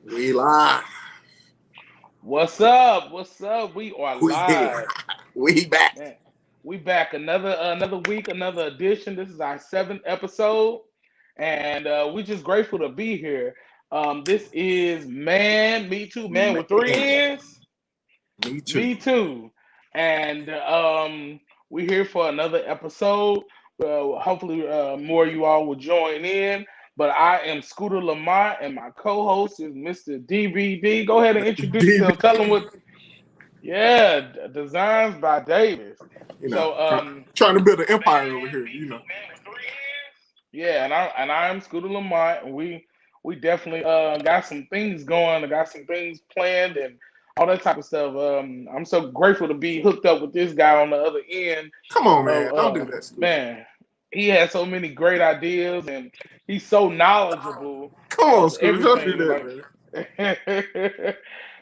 We live. What's up? What's up? We are We here. live. We back. Man, we back another week, another edition. This is our seventh episode, and we just grateful to be here. This is Man, Me Too, Man Man, with three N's. me too. Me too. And we're here for another episode. Hopefully, more of you all will join in. But I am Scooter Lamont, and my co-host is Mr. DVD. Go ahead and introduce yourself. Tell them what. Yeah, Designs by Davis. You know, So, trying to build an empire over here. yeah, and I am Scooter Lamont, and we definitely got some things going. I got some things planned and all that type of stuff. I'm so grateful to be hooked up with this guy on the other end. Come on, Of man. Don't do that, Scooter. man, he has so many great ideas, and he's so knowledgeable Come on, of Scooter. Don't do everything. that, Like, man.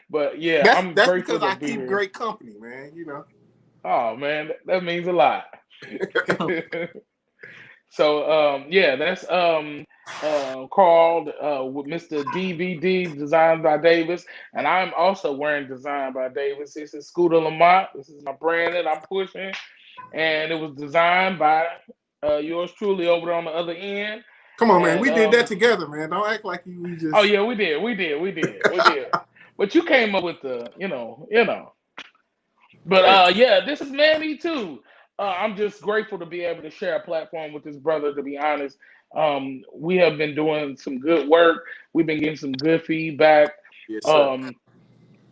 but yeah, I'm That's grateful because to I be keep here. great company, man. You know. Oh man, that means a lot. So yeah, that's called with Mr. DVD Designed by Davis, and I'm also wearing Designed by Davis. This is Scooter Lamont. This is my brand that I'm pushing, and it was designed by yours truly over there on the other end. Come on, man. And We did that together, man. Don't act like we oh just. yeah, we did. But you came up with the, you know. But Hey, yeah, this is Manny too. I'm just grateful to be able to share a platform with this brother. To be honest, we have been doing some good work. We've been getting some good feedback. yes, sir. Um,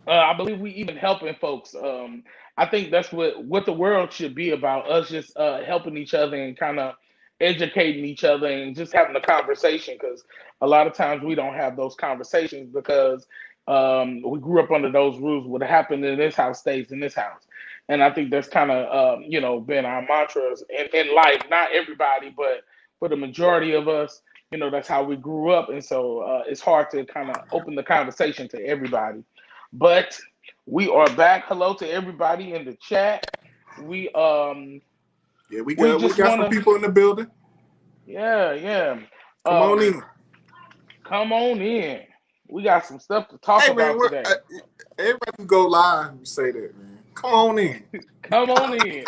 I believe we even helping folks. I think that's what the world should be about. Us just helping each other and kind of educating each other and just having a conversation. Because a lot of times we don't have those conversations because we grew up under those rules. What happened in this house stays in this house. And I think that's kind of been our mantras in life. Not everybody, but for the majority of us, that's how we grew up. And so it's hard to kind of open the conversation to everybody. But we are back. Hello to everybody in the chat. We Yeah, we we got we just got some wanna, people in the building. yeah. Come on in. Come on in. We got some stuff to talk Hey, man. about today. Everybody who go live and say that, man. Come on in. Come on in.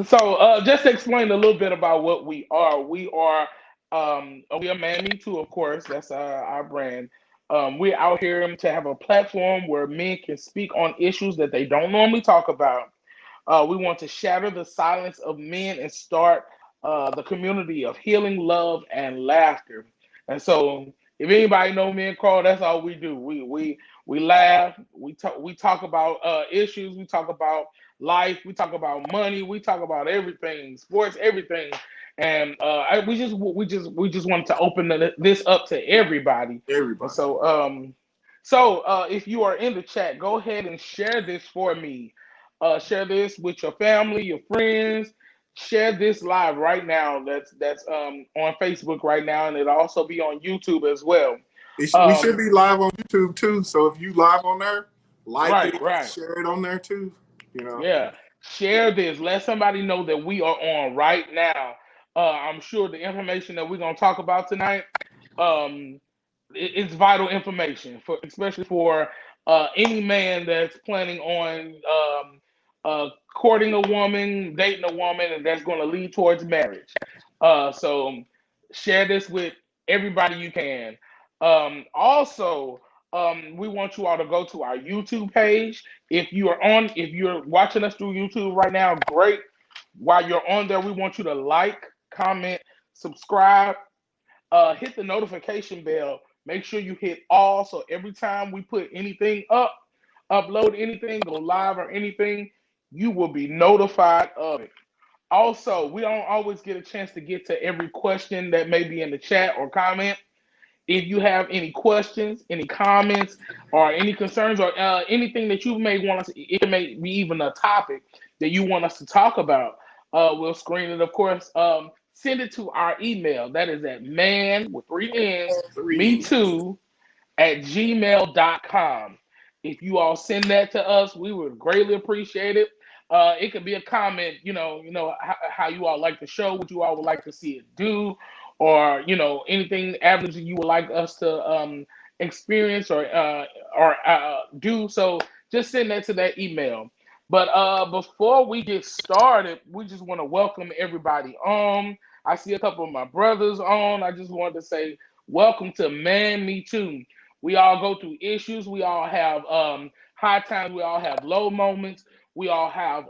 So just to explain a little bit about what we are. We are Man Me Too, of course. That's our brand. We're out here to have a platform where men can speak on issues that they don't normally talk about. We want to shatter the silence of men and start the community of healing, love, and laughter. And so, if anybody know me and Carl, that's all we do. We laugh. We talk about issues. We talk about life. We talk about money. We talk about everything, sports, everything. And we just wanted to open this up to everybody. And Everybody. so if you are in the chat, go ahead and share this for me. Share this with your family, your friends. Share this live right now. That's on Facebook right now, and it'll also be on YouTube as well. We should Um, be live on YouTube too. So if you live on there, like right, it, right, share it on there too. You know. yeah. Share this. Let somebody know that we are on right now. I'm sure the information that we're gonna talk about tonight, um, it's vital information for, especially for any man that's planning on courting a woman, dating a woman, and that's going to lead towards marriage. So share this with everybody you can. Also, we want you all to go to our YouTube page. If you're watching us through YouTube right now, great. While you're on there, we want you to like, comment, subscribe, hit the notification bell. Make sure you hit all so every time we put anything up, upload anything, go live or anything, you will be notified of it. Also, we don't always get a chance to get to every question that may be in the chat or comment. If you have any questions, any comments, or any concerns, or anything that you may want us, it may be even a topic that you want us to talk about, we'll screen it, of course. Send it to our email. That is at man with three N's, me Three. too, at gmail.com. If you all send that to us, we would greatly appreciate it. It could be a comment, how you all like the show, what you all would like to see it do, or anything avenues that you would like us to experience or do. So just send that to that email. But before we get started, we just want to welcome everybody on. I see a couple of my brothers on. I just wanted to say welcome to Man Me Too. We all go through issues. We all have high times. We all have low moments. We all have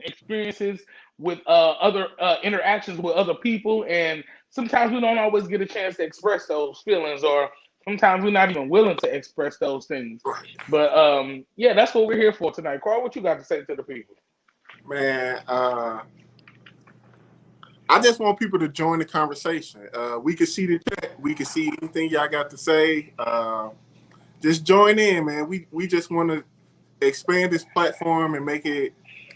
experiences with other interactions with other people, and sometimes we don't always get a chance to express those feelings, or sometimes we're not even willing to express those things. But yeah, that's what we're here for tonight. Carl, what you got to say to the people? Man, I just want people to join the conversation. We can see the chat. We can see anything y'all got to say. Just join in, man. We just want to expand this platform and make it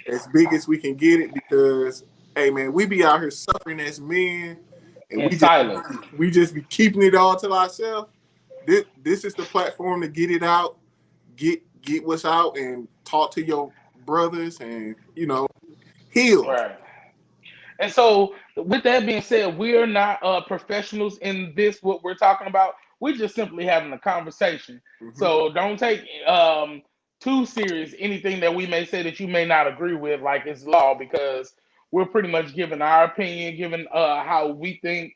as big as we can get it, because, hey, man, we be out here suffering as men, and In silence. we just be keeping it all to ourselves. This is the platform to get it out, get what's out, and talk to your brothers, and heal. Right. And so, with that being said, we are not professionals in this, what we're talking about. We're just simply having a conversation. Mm-hmm. So, don't take too serious anything that we may say that you may not agree with, like it's law, because we're pretty much giving our opinion, giving how we think,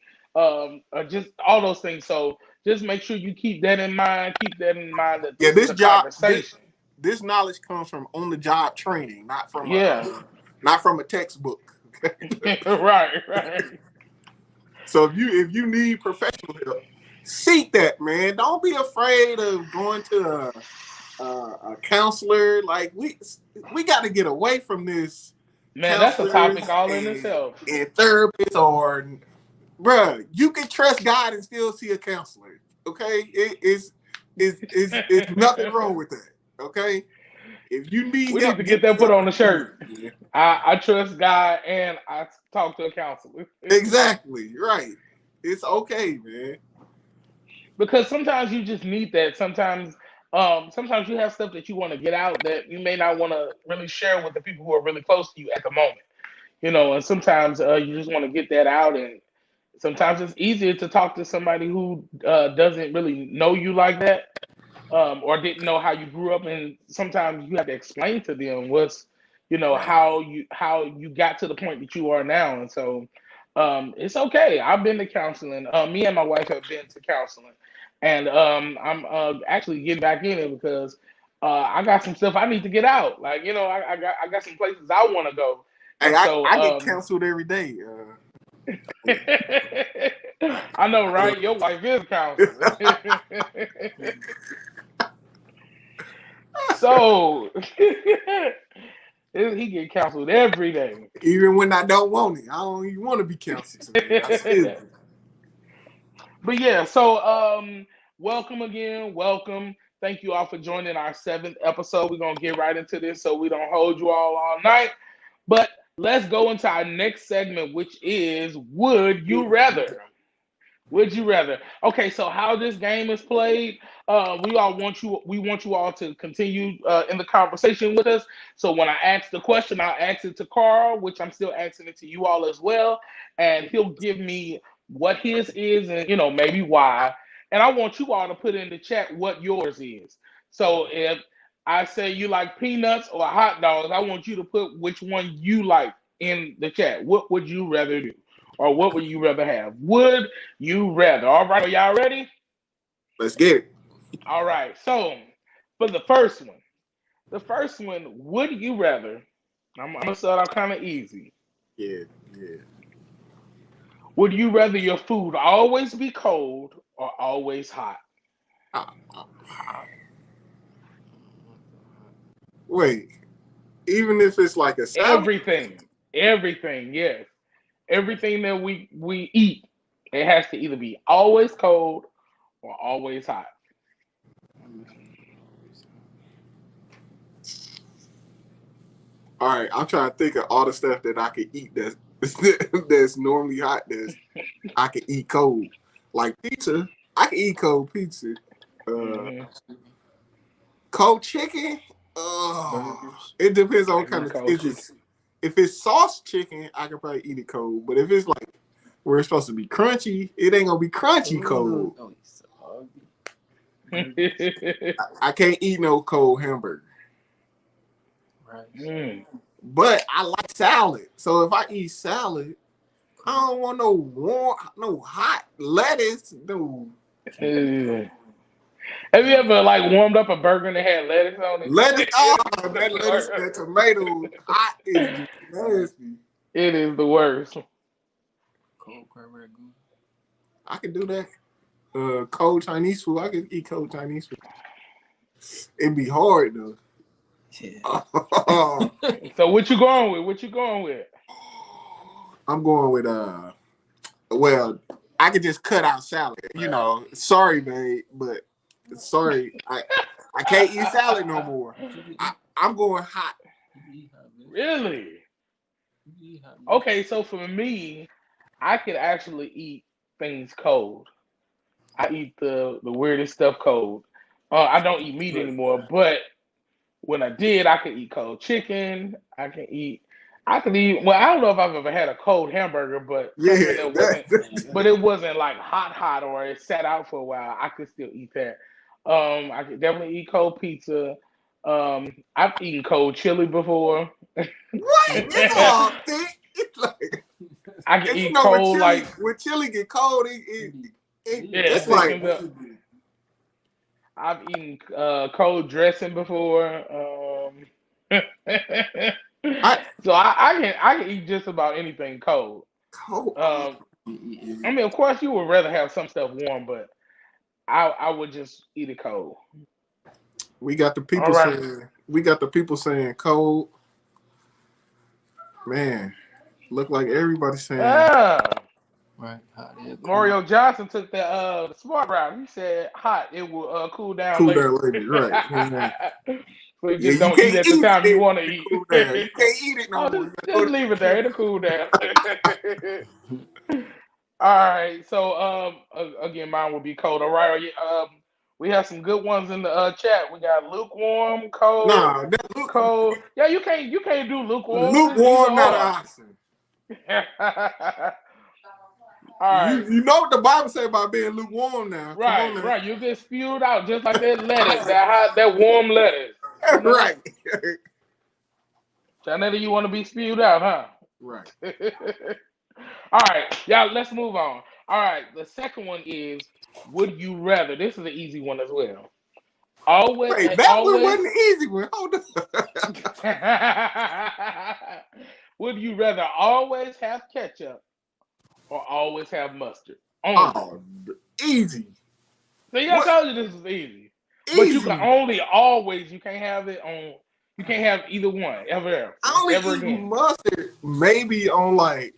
just all those things. So, just make sure you keep that in mind. Keep that in mind that this is a conversation. This knowledge comes from on-the-job training, not from a textbook. Right. So if you need professional help, seek that, man. Don't be afraid of going to a counselor. Like we got to get away from this. Man, that's a topic all in itself. And therapists, or bruh, you can trust God and still see a counselor. Okay, it's nothing wrong with that. Okay. If you need we help, need to get that put on the shirt. Yeah. I trust God and I talk to a counselor. Exactly. Right. It's okay, man. Because sometimes you just need that. Sometimes you have stuff that you want to get out that you may not want to really share with the people who are really close to you at the moment. And sometimes you just want to get that out, and sometimes it's easier to talk to somebody who doesn't really know you like that. Or didn't know how you grew up, and sometimes you have to explain to them what's how you got to the point that you are now. And so it's okay. I've been to counseling. Me and my wife have been to counseling, and I'm actually getting back in it because I got some stuff I need to get out. Like I got some places I want to go. And so I get counseled every day. I know, right? Your wife is counseling. So he get counseled every day. Even when I don't want it. I don't even want to be counseled. But yeah, so welcome again. Welcome. Thank you all for joining our 7th episode. We're gonna get right into this so we don't hold you all night. But let's go into our next segment, which is Would You Rather? Would you rather? Okay, so how this game is played, we want you all to continue in the conversation with us. So when I ask the question, I'll ask it to Carl, which I'm still asking it to you all as well, and he'll give me what his is and maybe why. And I want you all to put in the chat what yours is. So if I say you like peanuts or hot dogs, I want you to put which one you like in the chat. What would you rather do? Or what would you rather have? Would you rather? All right, are y'all ready? Let's get it. All right, so for the first one, would you rather? I'm gonna start out kind of easy. Yeah. Would you rather your food always be cold or always hot? Wait, even if it's like a salad? Everything, yes. Everything that we eat, it has to either be always cold or always hot. All right, I'm trying to think of all the stuff that I could eat that's normally hot, I could eat cold. Like pizza, I can eat cold pizza. Cold chicken, it depends on what kind of. If it's sauce chicken, I can probably eat it cold. But if it's like where it's supposed to be crunchy, it ain't gonna be crunchy cold. Oh, so I can't eat no cold hamburger. right. But I like salad. So if I eat salad, I don't want no warm, no hot lettuce. No. Have you ever like warmed up a burger and it had lettuce on it? Lettuce, that lettuce, that tomato hot is just nasty. It is the worst. Cold cranberry goose. I can do that. Cold Chinese food. I can eat cold Chinese food. It'd be hard though. Yeah. So what you going with? What you going with? I'm going with well, I could just cut out salad. You know, sorry, babe, but sorry, I can't eat salad no more. I'm going hot. Really? Okay, so for me, I could actually eat things cold. I eat the weirdest stuff cold. I don't eat meat anymore, but when I did, I could eat cold chicken. I could eat. Well, I don't know if I've ever had a cold hamburger, but but it wasn't like hot, or it sat out for a while. I could still eat that. I could definitely eat cold pizza. I've eaten cold chili before. What? It's all thick. It's like I can eat cold when chili get cold, it's like. I've eaten cold dressing before. So I can eat just about anything cold. Cold. I mean, of course, you would rather have some stuff warm, but I would just eat it cold. We got the people saying. We got the people saying cold. Man, look like everybody's saying. Right. Mario Johnson took the smart route. He said hot. It will cool down Cool later. down later, right? So you just don't eat at the time you want to eat. Cool down. You can't eat it no more. Just leave it there. It'll cool down. All right. So again, mine will be cold. All right. We have some good ones in the chat. We got lukewarm, cold. Nah, cold. Yeah, you can't do lukewarm. Lukewarm, not an option. All right. You know what the Bible say about being lukewarm now. Right. You get spewed out just like that lettuce, that warm lettuce. Right. Janetta, you want to be spewed out, huh? Right. All right, y'all, let's move on. All right, the second one is, would you rather? This is an easy one as well. One wasn't the easy one. Hold on. Would you rather always have ketchup or always have mustard? Oh, easy. See, I told you this is easy. But you can only always, you can't have either one ever. I only eat again. Mustard maybe on like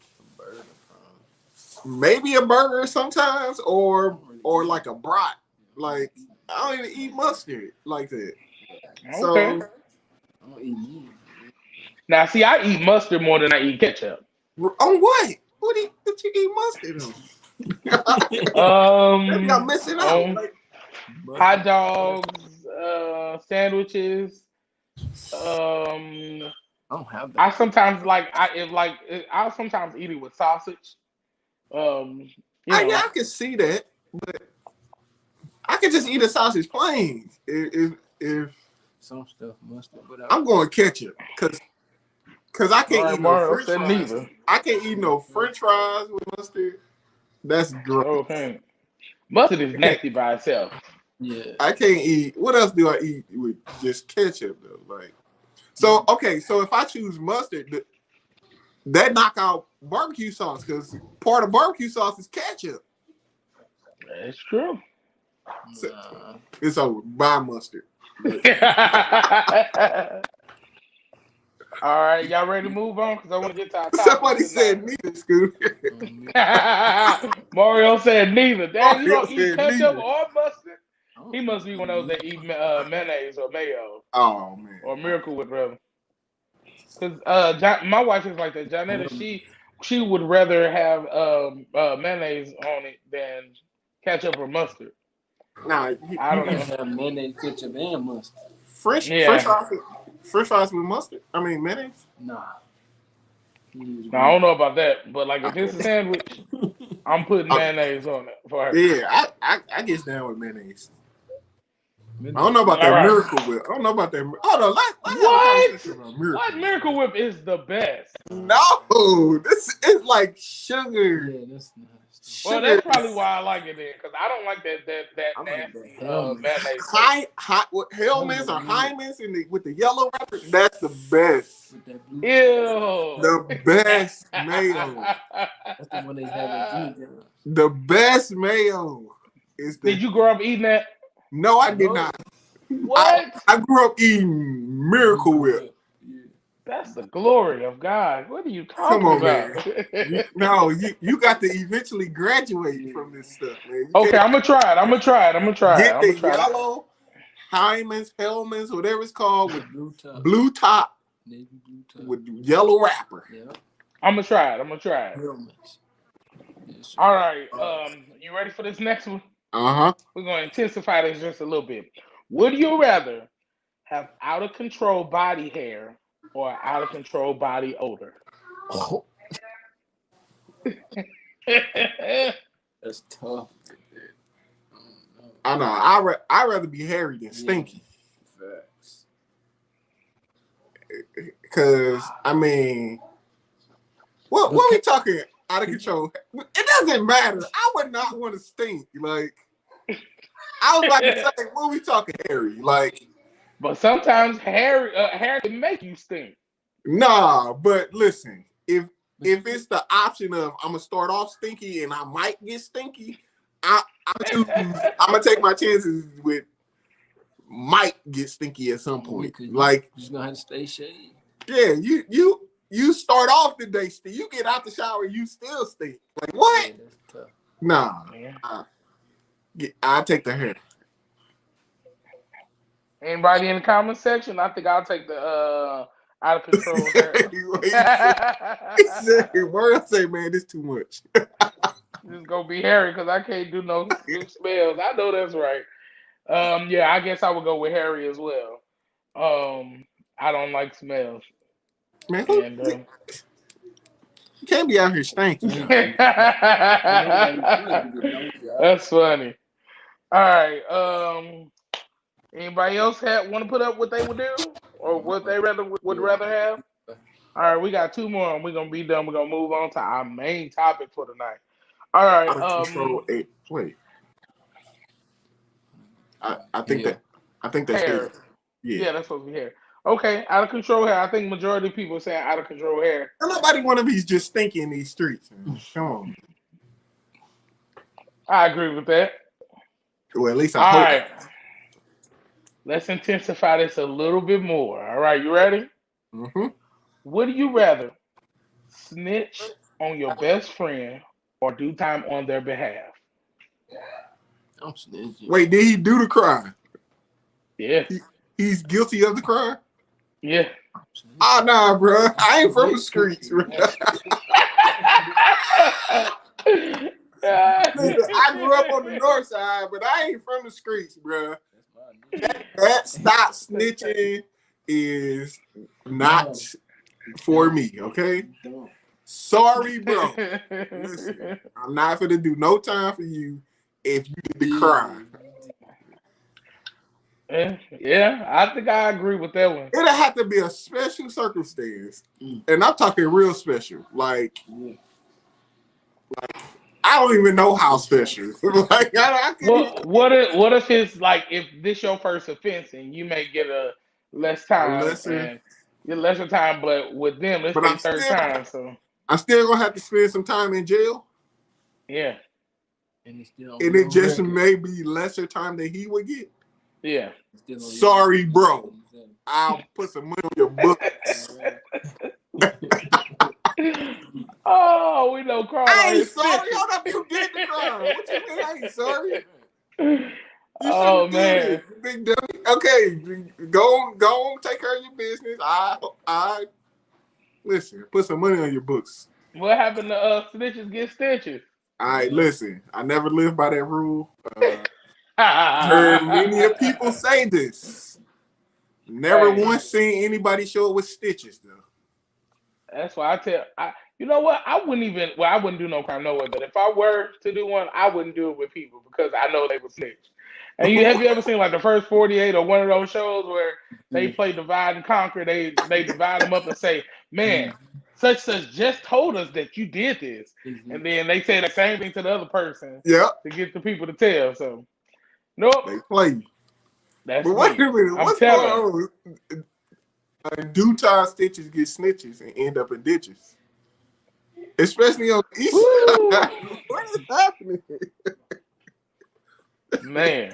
maybe a burger sometimes or like a brat. Like I don't even eat mustard like that. Okay. So I don't eat meat. Now see, I eat mustard more than I eat ketchup. On what? What you eat mustard on? Maybe I'm missing out. Like, hot dogs, sandwiches. I don't have that. I sometimes I'll sometimes eat it with sausage. I can see that, but I can just eat a sausage plain. If some stuff mustard, but I'm going ketchup because I can't eat no French fries. Neither. I can't eat no French fries with mustard. That's gross. Okay. Mustard is nasty by itself. Yeah. I can't eat. What else do I eat with just ketchup though? Like, so okay. So if I choose mustard, that knock out barbecue sauce because part of barbecue sauce is ketchup. That's true. So, it's over. Buy mustard. All right, y'all ready to move on? Because I want to get to our topic. Somebody said neither, Scoot. Mario said neither. Damn, you don't eat ketchup neither. or mustard? He must be one of those that eat mayonnaise or mayo. Oh, man. Or Miracle Whip, rather. Because my wife is like that. Janetta, she would rather have mayonnaise on it than ketchup or mustard. Nah, I don't know. Have mayonnaise, ketchup, and mustard. French fries with mustard? I mean, mayonnaise? Nah. I don't know about that, but like if it's a sandwich, I'm putting mayonnaise on it for her. Yeah, I get down with mayonnaise. I don't know about All that right. Miracle Whip. I don't know about that. Hold on, let's have a What? conversation about Miracle What Whip. Miracle Whip is the best? No, this is like sugar. Yeah, that's nice. Well, that's probably why I like it then, because I don't like that I like nasty the Hellmann's. mayonnaise. What Hellmann's or Hyman's with the yellow wrapper? That's the best. With that blue Ew. The best mayo. That's the one they have at Jimmy John's. The best mayo is the. Did you grow up eating that? No, I did not. What? I grew up eating Miracle Whip. Yeah. That's the glory of God. What are you talking Come on, about? You got to eventually graduate from this stuff, man. Okay, I'm gonna try it. I'm gonna try it. Get the yellow Hyman's, Hellman's, whatever it's called, with blue top, Navy blue top. with yellow wrapper. Yeah. I'm gonna try it. Hellmann's. Yes, All right. You ready for this next one? Uh-huh. We're gonna intensify this just a little bit. Would you rather have out of control body hair or out of control body odor? Oh, that's tough. I know. I'd rather be hairy than stinky. Facts. Because, I mean, what we talking out of control? It doesn't matter. I would not want to stink. Like, I was about to say, what we talking hairy? Like, but sometimes hair can make you stink. nah, but listen, if it's the option of I'm gonna start off stinky and I might get stinky, I'm gonna take my chances with might get stinky at some point. Like, you're just gonna have to stay shaved. Yeah, you start off the day stink. You get out the shower, you still stink. Like what? Yeah, that's tough. Nah, I'll take the hair. Anybody in the comment section? I think I'll take the out of control hair. He said, "Word, I say, man, this too much." Just gonna be hairy because I can't do no smells. I know that's right. Yeah, I guess I would go with hairy as well. I don't like smells. Man, And, you can't be out here stinking. that's funny. All right. Anybody else want to put up what they would do or what they would rather have? All right, we got two more and we're gonna be done. We're gonna move on to our main topic for tonight. All right. Wait. I think that's hair. Yeah, that's supposed to be hair. Okay, out of control hair. I think majority of people are saying out of control hair. Nobody want to be just stinky in these streets. Man. Come on. I agree with that. Well, at least I All hope. right. Let's intensify this a little bit more. All right, you ready? Mm-hmm. Would you rather snitch on your best friend or do time on their behalf? I'm snitching. Wait, did he do the crime? Yeah. He's guilty of the crime? Yeah. Oh, nah, bro. I ain't from the streets, bro. I grew up on the north side, but I ain't from the streets, bro. That stop snitching is not for me, okay? Sorry, bro. Listen, I'm not gonna do no time for you if you did the crime. Yeah, I think I agree with that one. It'll have to be a special circumstance, and I'm talking real special. Like I don't even know how special. Like what if it's like if this your first offense and you may get a less time, lesser time, but with them it's their third time. So I'm still gonna have to spend some time in jail. Yeah, and it just may be lesser time than he would get. Yeah. Sorry, bro. I'll put some money on your books. Oh, we know Carl. I ain't sorry. Hold up, you did the crime. What you mean? I ain't sorry. Oh man, big dummy. Okay, go on, take care of your business. I listen. Put some money on your books. What happened to snitches get stitches? All right, listen. I never lived by that rule. Heard many people say this. Never once seen anybody show it with stitches though. That's why You know what? I wouldn't even. Well, I wouldn't do no crime no way. But if I were to do one, I wouldn't do it with people because I know they would snitch. And have you ever seen like the first 48 or one of those shows where they play divide and conquer? They divide them up and say, "Man, such just told us that you did this," and then they say the same thing to the other person Yeah, to get the people to tell. So, nope, they play you. that's But wait me. a minute, I'm what's telling. going on? In due time, stitches get snitches and end up in ditches. Especially on the east Woo, side. What is happening? man,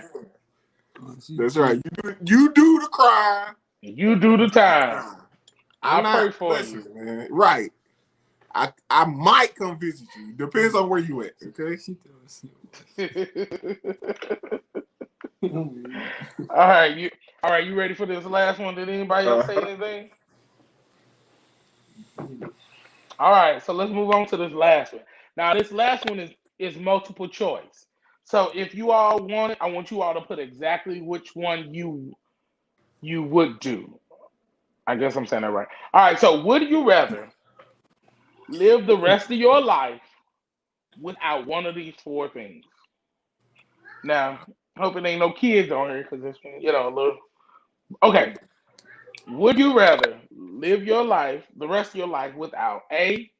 That's right. You do the crime. you do the time. I I'm pray not for listen, you. man. Right. I might come visit you. Depends on where you at, okay? All right, you ready for this last one? Did anybody else say anything? All right, so let's move on to this last one. Now, this last one is multiple choice. So if you all want it, I want you all to put exactly which one you would do. I guess I'm saying that right. All right, so would you rather live the rest of your life without one of these four things? Now, hoping ain't no kids on here because it's a little. Okay, would you rather live your life the rest of your life without A,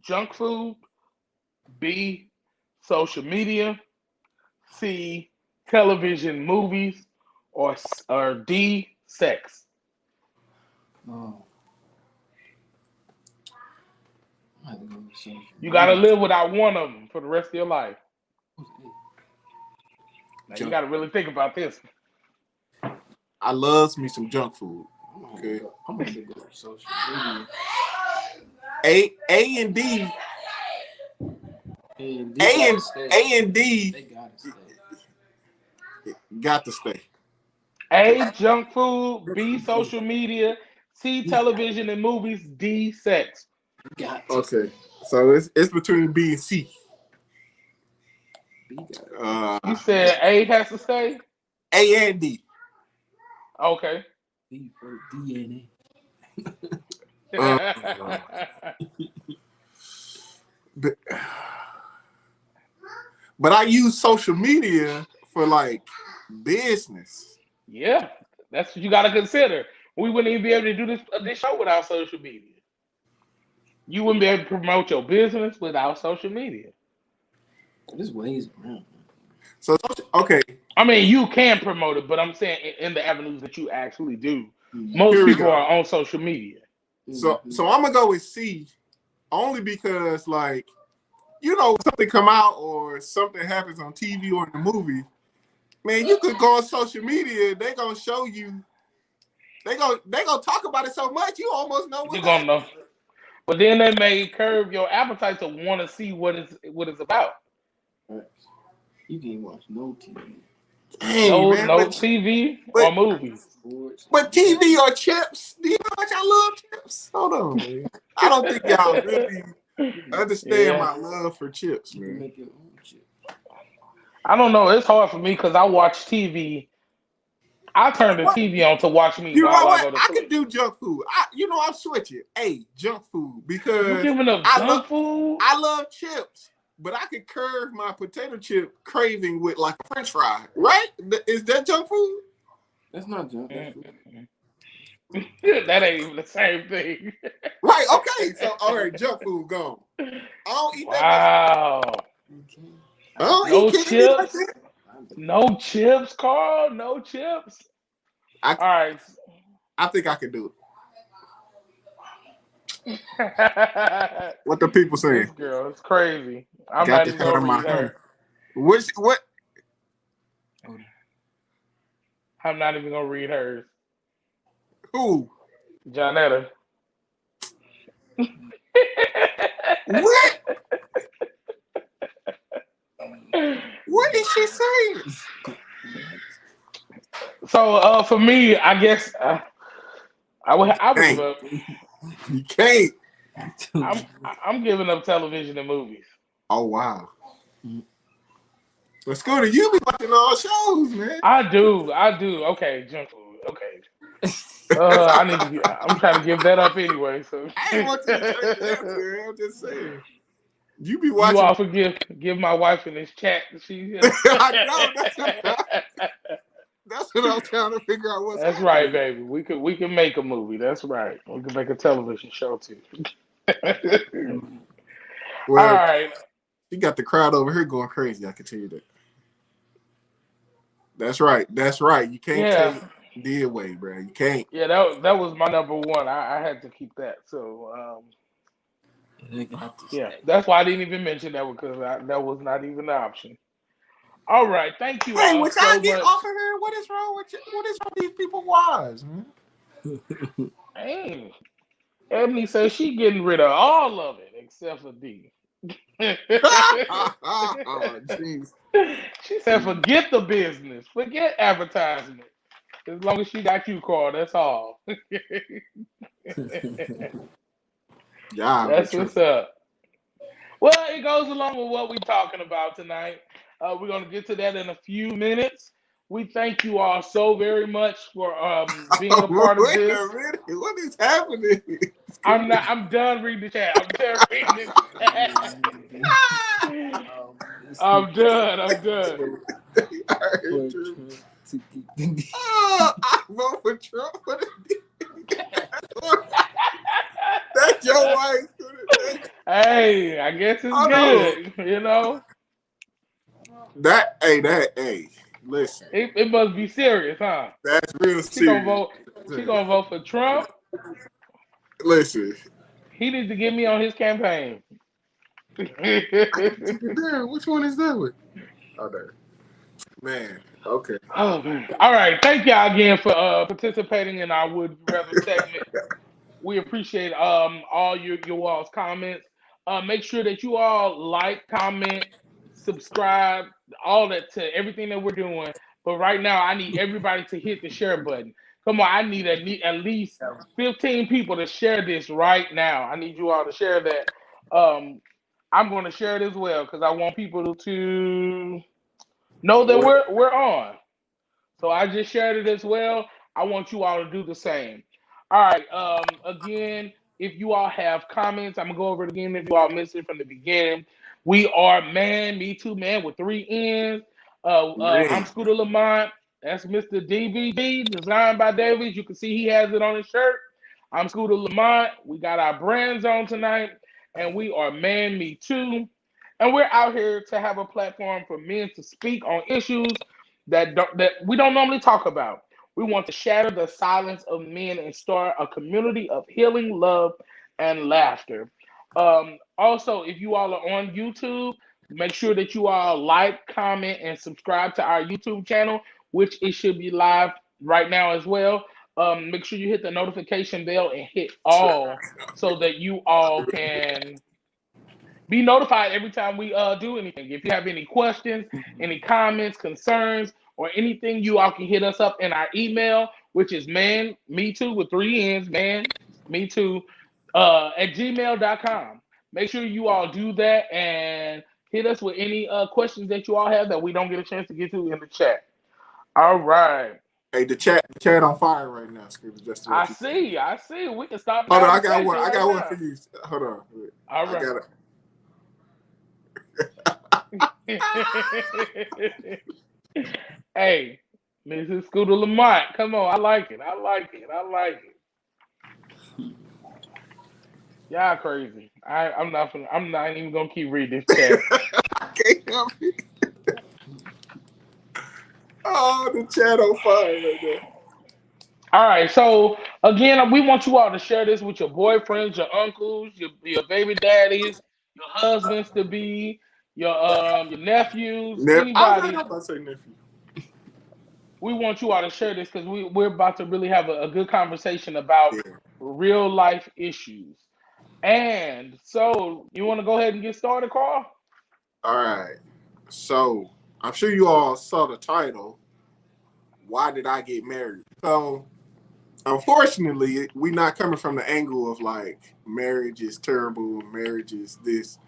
junk food, B, social media, C, television, movies, or D, sex? Oh, I have to go with social You got to media. live without one of them for the rest of your life. Now you got to really think about this. I love me some junk food. Okay. I'm gonna go with social media. A and D. A and D They gotta stay. got to stay. A, junk food, B, social media, C, television and movies, D, sex. Okay. So it's between B and C. You said A has to stay? A and D. Okay. B for DNA. But I use social media for like business. Yeah, that's what you got to consider. We wouldn't even be able to do this show without social media. You wouldn't be able to promote your business without social media. There's ways around. So okay. I mean, you can promote it, but I'm saying in the avenues that you actually do. Mm-hmm. Most people are on social media. So I'm gonna go with C, only because like, something come out or something happens on TV or in the movie, man, you could go on social media. They gonna show you. They gonna talk about it so much you almost know what. You're gonna know. But then they may curb your appetite to want to see what it's about. You can't watch no TV. Dang, man, no TV or movies. But TV or chips. Do you know how much I love chips? Hold on, man. I don't think y'all really understand my love for chips, man. Make your own chip. I don't know. It's hard for me because I watch TV. I turn the TV on to watch me while I go to sleep. I can do junk food. I'm switching. Hey, junk food because you giving up junk food? I love chips, but I can curb my potato chip craving with like a French fry. Right? Is that junk food? That's not junk food. That ain't even the same thing. Right. Okay. So all right, junk food gone. I don't eat that. Wow. No chips. Like no chips, Carl. No chips. All right. I think I can do it. What the people saying? This girl is crazy. I'm not even gonna read her. What? I'm not even gonna read hers. Who? Jonetta. What? What did she say? So for me, I guess I would give up. You can't. I'm giving up television and movies. Oh wow. Let's go. You be watching all shows, man. I do. Okay, junk food. Okay. I'm trying to give that up anyway. So I ain't want you to take that, girl. I'm just saying. You be you watching. all give my wife in this chat. She. I know. That's what I'm trying to figure out what's That's right, happening. baby. We can make a movie. That's right. We can make a television show too. All Well, right. you got the crowd over here going crazy. I can tell you that. That's right. That's right. You can't Yeah. take D away, bro. You can't. Yeah. That was my number one. I had to keep that. So They got to yeah. stay. That's why I didn't even mention that because that was not even an option. All right. Thank you Hey, all would y'all so get much. off of here? What is wrong with you? What is wrong with these people wives, man? Hey, Ebony says she getting rid of all of it except for D. Oh, jeez. She said, forget the business, forget advertisement. As long as she got you, Carl, that's all. Y'all be That's what's tripping. up. Well, it goes along with what we're talking about tonight. We're going to get to that in a few minutes. We thank you all so very much for being a part of Wait this. a minute. What is happening? I'm done reading the chat. I'm done reading the chat. I'm done. I'm done. I heard Trump. I vote for Trump. That's your wife. Hey, I guess it's I know. good. You know, Hey, listen. it must be serious, huh? That's real She gonna serious. vote. She gonna vote for Trump. Listen. He needs to get me on his campaign. I can take it down. Which one is that with? Oh, there. Man. Okay. Oh man! All right, thank y'all again for participating in our Would You Rather segment. We appreciate all your all's comments. Make sure that you all like, comment, subscribe, all that to everything that we're doing. But right now, I need everybody to hit the share button. Come on, I need at least 15 people to share this right now. I need you all to share that. I'm going to share it as well because I want people to know that we're on. So I just shared it as well. I want you all to do the same. All right. Again, if you all have comments, I'm gonna go over it again. If you all missed it from the beginning, we are Man Me Too Man with 3 N's. I'm Man. Scooter Lamont. That's Mr. DVD, designed by Davies. You can see he has it on his shirt. I'm Scooter Lamont. We got our brands on tonight, and we are Man Me Too. And we're out here to have a platform for men to speak on issues that we don't normally talk about. We want to shatter the silence of men and start a community of healing, love, and laughter. Also, if you all are on YouTube, make sure that you all like, comment, and subscribe to our YouTube channel, which it should be live right now as well. Make sure you hit the notification bell and hit all so that you all can be notified every time we do anything. If you have any questions, any comments, concerns, or anything, you all can hit us up in our email, which is man me too with 3 N's, man me too at gmail.com. Make sure you all do that and hit us with any questions that you all have that we don't get a chance to get to in the chat. All right. Hey, the chat on fire right now, Scribble, just to I let you know. see. I see. We can stop the Hold on, I got one. conversation I right got one for now. you. Hold on. All I got right. Hey, Mrs. Scooter Lamont, come on. I like it. I like it. I like it. Y'all crazy. I'm not even gonna keep reading this chat. I can't help it. Oh, the chat on fire right there. All right, so again, we want you all to share this with your boyfriends, your uncles, your baby daddies, your husbands to be, your nephews, I was anybody. about to say nephew. We want you all to share this because we're about to really have a good conversation about Yeah. real life issues. And so, you want to go ahead and get started, Carl? All right. So I'm sure you all saw the title. Why did I get married? So unfortunately, we're not coming from the angle of like marriage is terrible, marriage is this.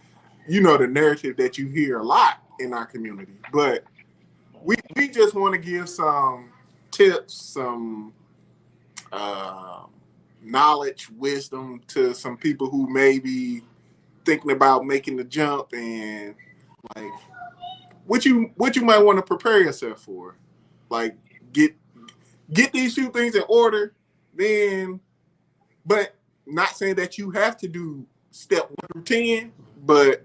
You know, the narrative that you hear a lot in our community. But we just want to give some tips, some knowledge, wisdom to some people who may be thinking about making the jump, and like what you might want to prepare yourself for. Like get these few things in order, then, but not saying that you have to do step 1 through 10, but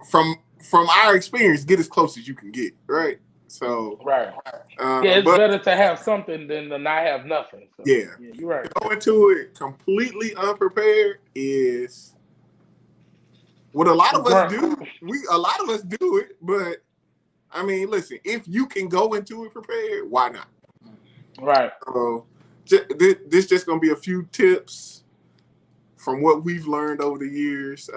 from our experience, get as close as you can get, right? So, right. Yeah, it's but better to have something than to not have nothing. So, yeah, you're right. Go into it completely unprepared is what a lot of us do. A lot of us do it, but I mean, listen, if you can go into it prepared, why not? Right. So, this just gonna be a few tips from what we've learned over the years.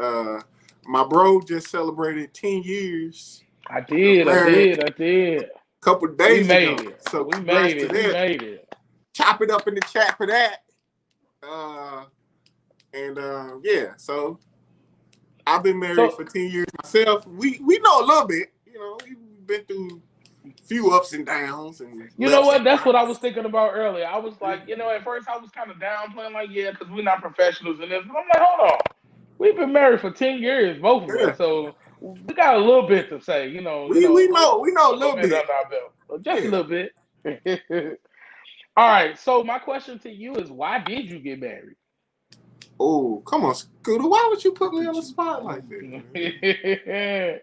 My bro just celebrated 10 years. I did. A couple of days ago. So we made it. We made it. Chop it up in the chat for that. Yeah, so I've been married for 10 years myself. We know a little bit, you know, we've been through a few ups and downs. And you know what? That's what I was thinking about earlier. I was like, you know, at first I was kind of downplaying, like, yeah, because we're not professionals in this. But I'm like, hold on. We've been married for 10 years, both of us. So we got a little bit to say, we know a little bit under our belt. Just a little bit. All right. So my question to you is, why did you get married? Oh, come on, Scooter. Why would you put me on the spot like that?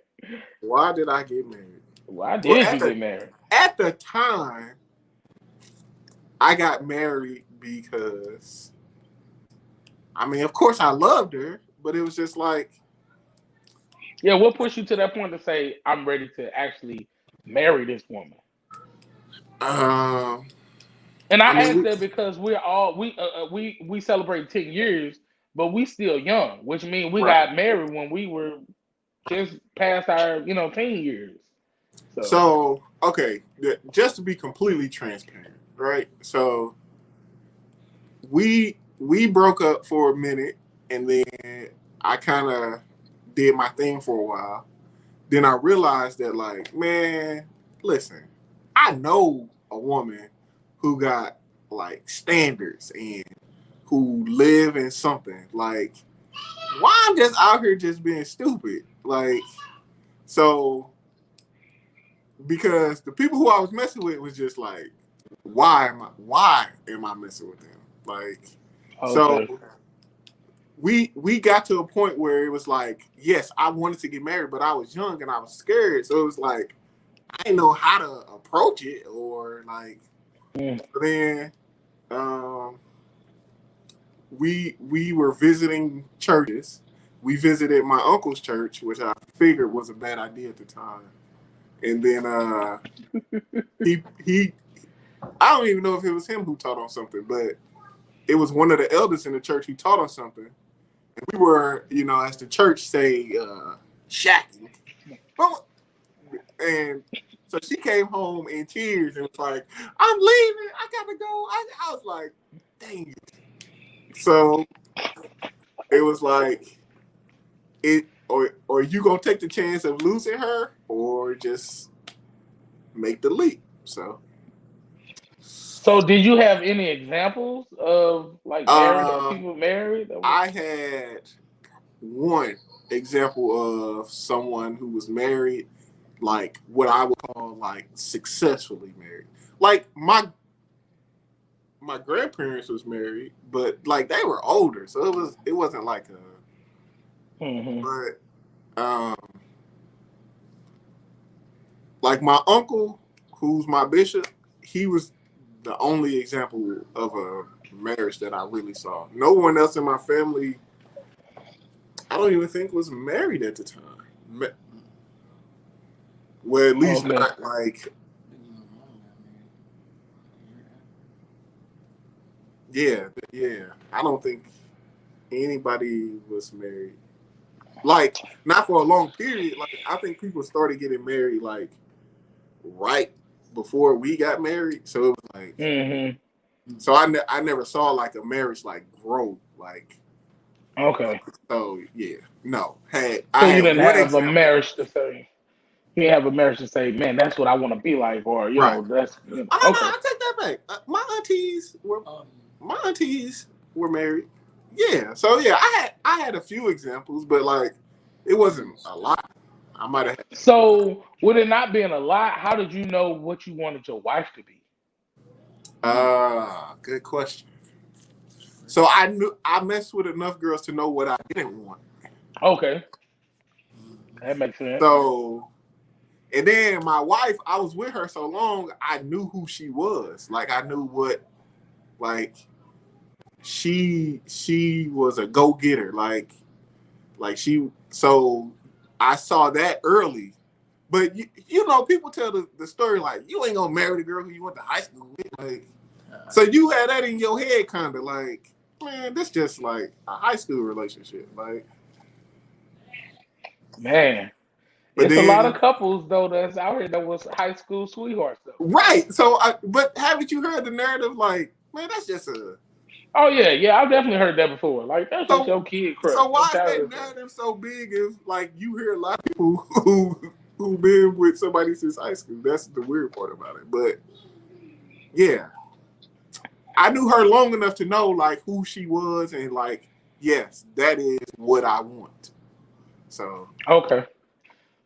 Why did I get married? Why did you get married? At the time, I got married because, I mean, of course I loved her, but it was just like. Yeah, what pushed you to that point to say, I'm ready to actually marry this woman? And I asked that because we celebrate 10 years, but we still young, which means we got married when we were just past our, 10 years. So, okay, just to be completely transparent, right? So we broke up for a minute, and then I kind of did my thing for a while. Then I realized that, like, man, listen, I know a woman who got like standards and who live in something. Like, why I'm just out here just being stupid? Like, so because the people who I was messing with was just like, why am I messing with them? Like, so we got to a point where it was like, yes, I wanted to get married, but I was young and I was scared. So it was like, I didn't know how to approach it, or like, but then we were visiting churches. We visited my uncle's church, which I figured was a bad idea at the time. And then he I don't even know if it was him who taught on something, but it was one of the elders in the church who taught on something. And we were, as the church say, shacking. And so she came home in tears and was like, I'm leaving. I got to go. I was like, dang it. So it was like, or you going to take the chance of losing her or just make the leap. So did you have any examples of like married or people married? I had one example of someone who was married, like what I would call like successfully married. Like my grandparents was married, but like they were older, so it wasn't like a. But like my uncle, who's my bishop, he was the only example of a marriage that I really saw. No one else in my family, I don't even think, was married at the time. Well, at least not like. Yeah. I don't think anybody was married. Like, not for a long period. Like, I think people started getting married like right before we got married. So it was like, so I never saw like a marriage like grow like. Okay. So yeah, no. So you didn't have a marriage to say. You have a marriage to say, man, that's what I want to be like, or Right. that's Oh no, okay. I take that back. My aunties were married. Yeah. So yeah, I had a few examples, but like it wasn't a lot. I might have. So, with it not being a lot, how did you know what you wanted your wife to be? Good question. So I knew I messed with enough girls to know what I didn't want. Okay, that makes sense. So, and then my wife, I was with her so long, I knew who she was. Like I knew what, like she was a go getter. Like she. So I saw that early. But you know, people tell the story like you ain't gonna marry the girl who you went to high school with. Like, so you had that in your head, kind of like, man, this just like a high school relationship. Like, Man, but it's a lot of then couples though that's out here that was high school sweethearts though. right. So, but haven't you heard the narrative? Like, man, that's just a. Oh yeah, I've definitely heard that before. Like that's just So, your kid crush, so your why is that childhood crush. narrative so big? If like you hear a lot of people who been with somebody since high school, that's the weird part about it. But yeah, I knew her long enough to know like who she was and like, yes, that is what I want. So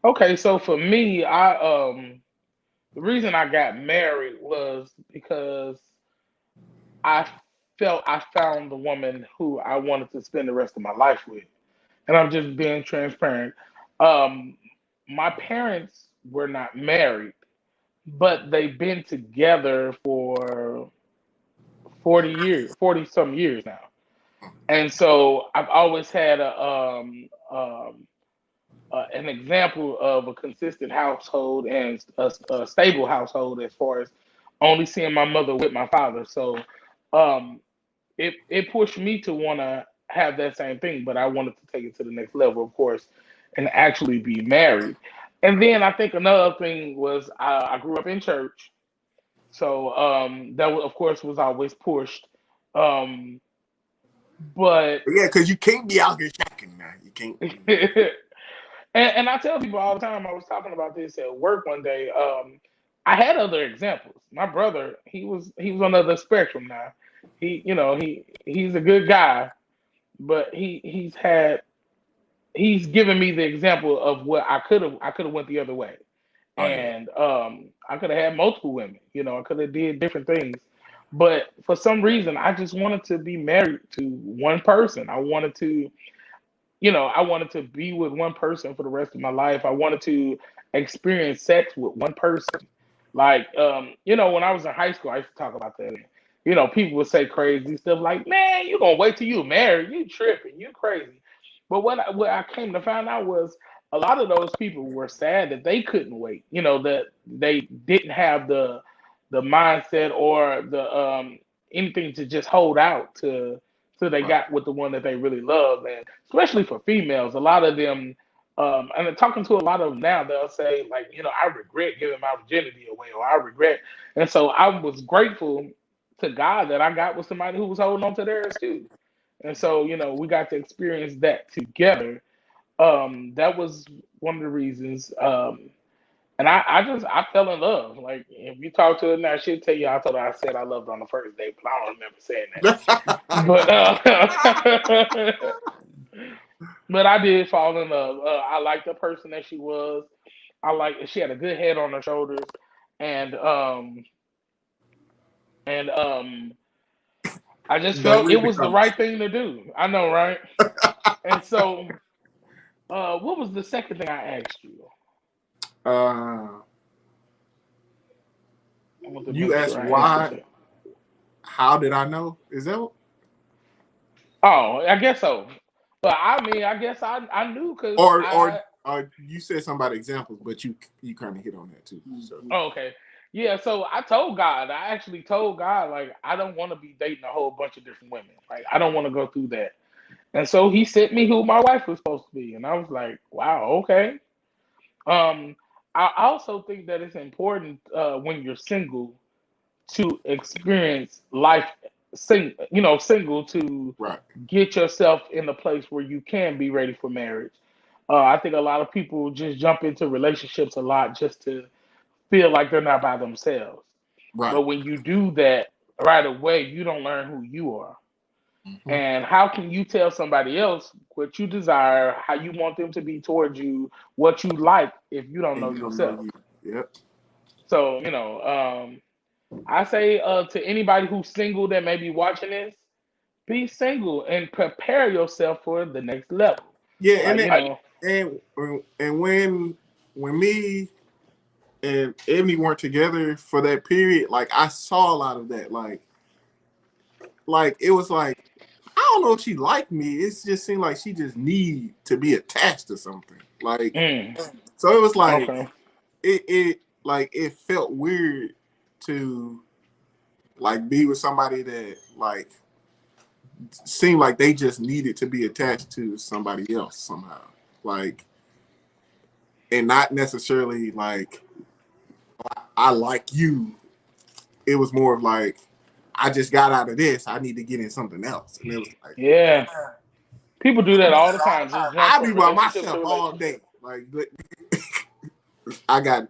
Okay. So for me, the reason I got married was because I felt I found the woman who I wanted to spend the rest of my life with. And I'm just being transparent. Um, my parents were not married, but they've been together for 40 years, 40 some years now. And so I've always had an example of a consistent household and a stable household as far as only seeing my mother with my father. So um, it pushed me to want to have that same thing, but I wanted to take it to the next level, of course, and actually be married. And then I think another thing was I grew up in church, so that of course was always pushed. Um, but yeah, because you can't be out here shacking now. You can't. and I tell people all the time. I was talking about this at work one day. I had other examples. My brother, he was on the other spectrum now. He's a good guy, but he's given me the example of what I could have went the other way, Oh yeah. and I could have had multiple women. I could have did different things, but for some reason I just wanted to be married to one person. I wanted to be with one person for the rest of my life. I wanted to experience sex with one person. Like, when I was in high school, I used to talk about that. People would say crazy stuff like, man, you going to wait till you married. You tripping. You crazy. But what I came to find out was a lot of those people were sad that they couldn't wait. That they didn't have the mindset or the anything to just hold out to till they Right. got with the one that they really love. And especially for females, a lot of them, and I'm talking to a lot of them now, they'll say, like, I regret giving my virginity away, or I regret. And so I was grateful to God that I got with somebody who was holding on to theirs too. And so, we got to experience that together. That was one of the reasons. And I fell in love. Like if you talk to her now, she'll tell you I told her I said I loved her on the first date, but I don't remember saying that. But but I did fall in love. I liked the person that she was. She had a good head on her shoulders, and and I just That felt it really was the right thing to do. I know, right? And so, what was the second thing I asked you? uh, I want to you make asked sure I answered why? that. How did I know? Is that what? Oh, I guess so. But I mean, I guess I knew because Or or I. or you said something about examples, but you kind of hit on that too. So Oh, okay. Yeah, so I told God, I actually told God, like, I don't want to be dating a whole bunch of different women. Like, I don't want to go through that. And so he sent me who my wife was supposed to be. And I was like, wow, okay. Um, I also think that it's important when you're single to experience life single to right. get yourself in a place where you can be ready for marriage. I think a lot of people just jump into relationships a lot just to feel like they're not by themselves. Right. But when you do that right away, you don't learn who you are. Mm-hmm. And how can you tell somebody else what you desire, how you want them to be towards you, what you like if you don't And know you don't know yourself? you. Yep. So, I say to anybody who's single that may be watching this, be single and prepare yourself for the next level. Yeah, Like, and and when me and Ebony weren't together for that period, like I saw a lot of that. Like it was like I don't know if she liked me. It just seemed like she just need to be attached to something. Like mm, so, it was like okay. it like it felt weird to like be with somebody that like seemed like they just needed to be attached to somebody else somehow. Like and not necessarily like I like you. It was more of like I just got out of this. I need to get in something else. And it was like Yeah. People do that all the time. Just jump I be from by relationship to myself all relationship. day. Like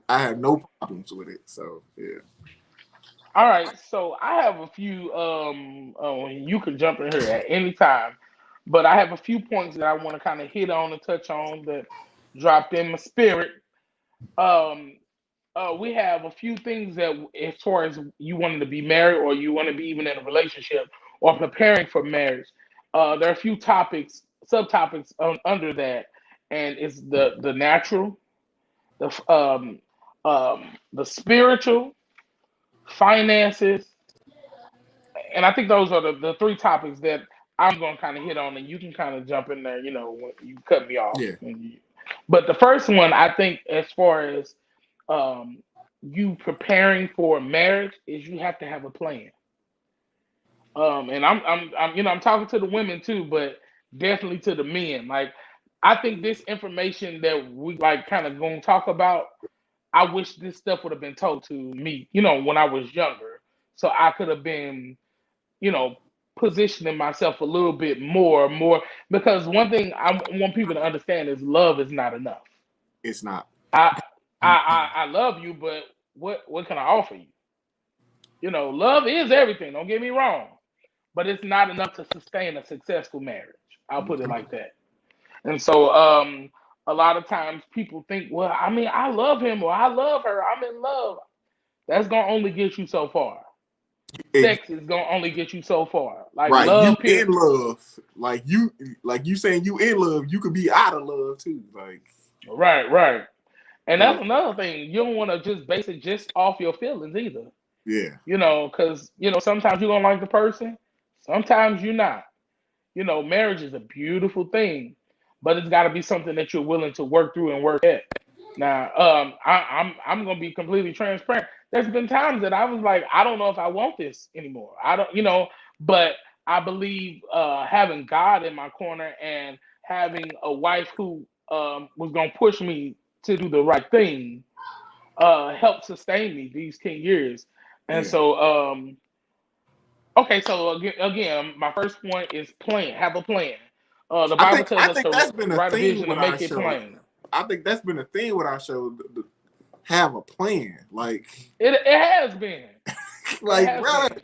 I have no problems with it. So yeah. All right, so I have a few. You can jump in here at any time, but I have a few points that I want to kind of hit on and touch on that dropped in my spirit. Um, we have a few things that, as far as you wanting to be married or you want to be even in a relationship or preparing for marriage, there are a few topics, subtopics under that, and it's the natural, the spiritual, finances, and I think those are the three topics that I'm going to kind of hit on, and you can kind of jump in there, when you cut me off. Yeah. But the first one, I think, as far as um, you preparing for marriage, is you have to have a plan. And I'm talking to the women too, but definitely to the men. Like, I think this information that we like kind of going to talk about, I wish this stuff would have been told to me, when I was younger, so I could have been you know, positioning myself a little bit more because one thing I want people to understand is love is not enough. It's not. I I love you, but what can I offer you? Love is everything. Don't get me wrong, but it's not enough to sustain a successful marriage. I'll put it like that. And so, a lot of times people think, well, I mean, I love him or I love her. I'm in love. That's gonna only get you so far. It, Sex is gonna only get you so far. Like right. You love, in love. Like you saying you in love, you could be out of love too. Like right. And yeah. that's another thing. You don't want to just base it just off your feelings either. Yeah. Because sometimes you're gonna like the person, sometimes you're not. Marriage is a beautiful thing, but it's got to be something that you're willing to work through and work at. Now, I'm gonna be completely transparent. There's been times that I was like, I don't know if I want this anymore. I don't, but I believe having God in my corner and having a wife who was gonna push me to do the right thing helped sustain me these 10 years. And Yeah. so, okay, so again, my first point is plan. Have a plan. The Bible tells I us think to that's been a write a theme vision with and our make it show. plain. I think that's been a theme with our show. Have a plan. Like It has been. It like has bro, been.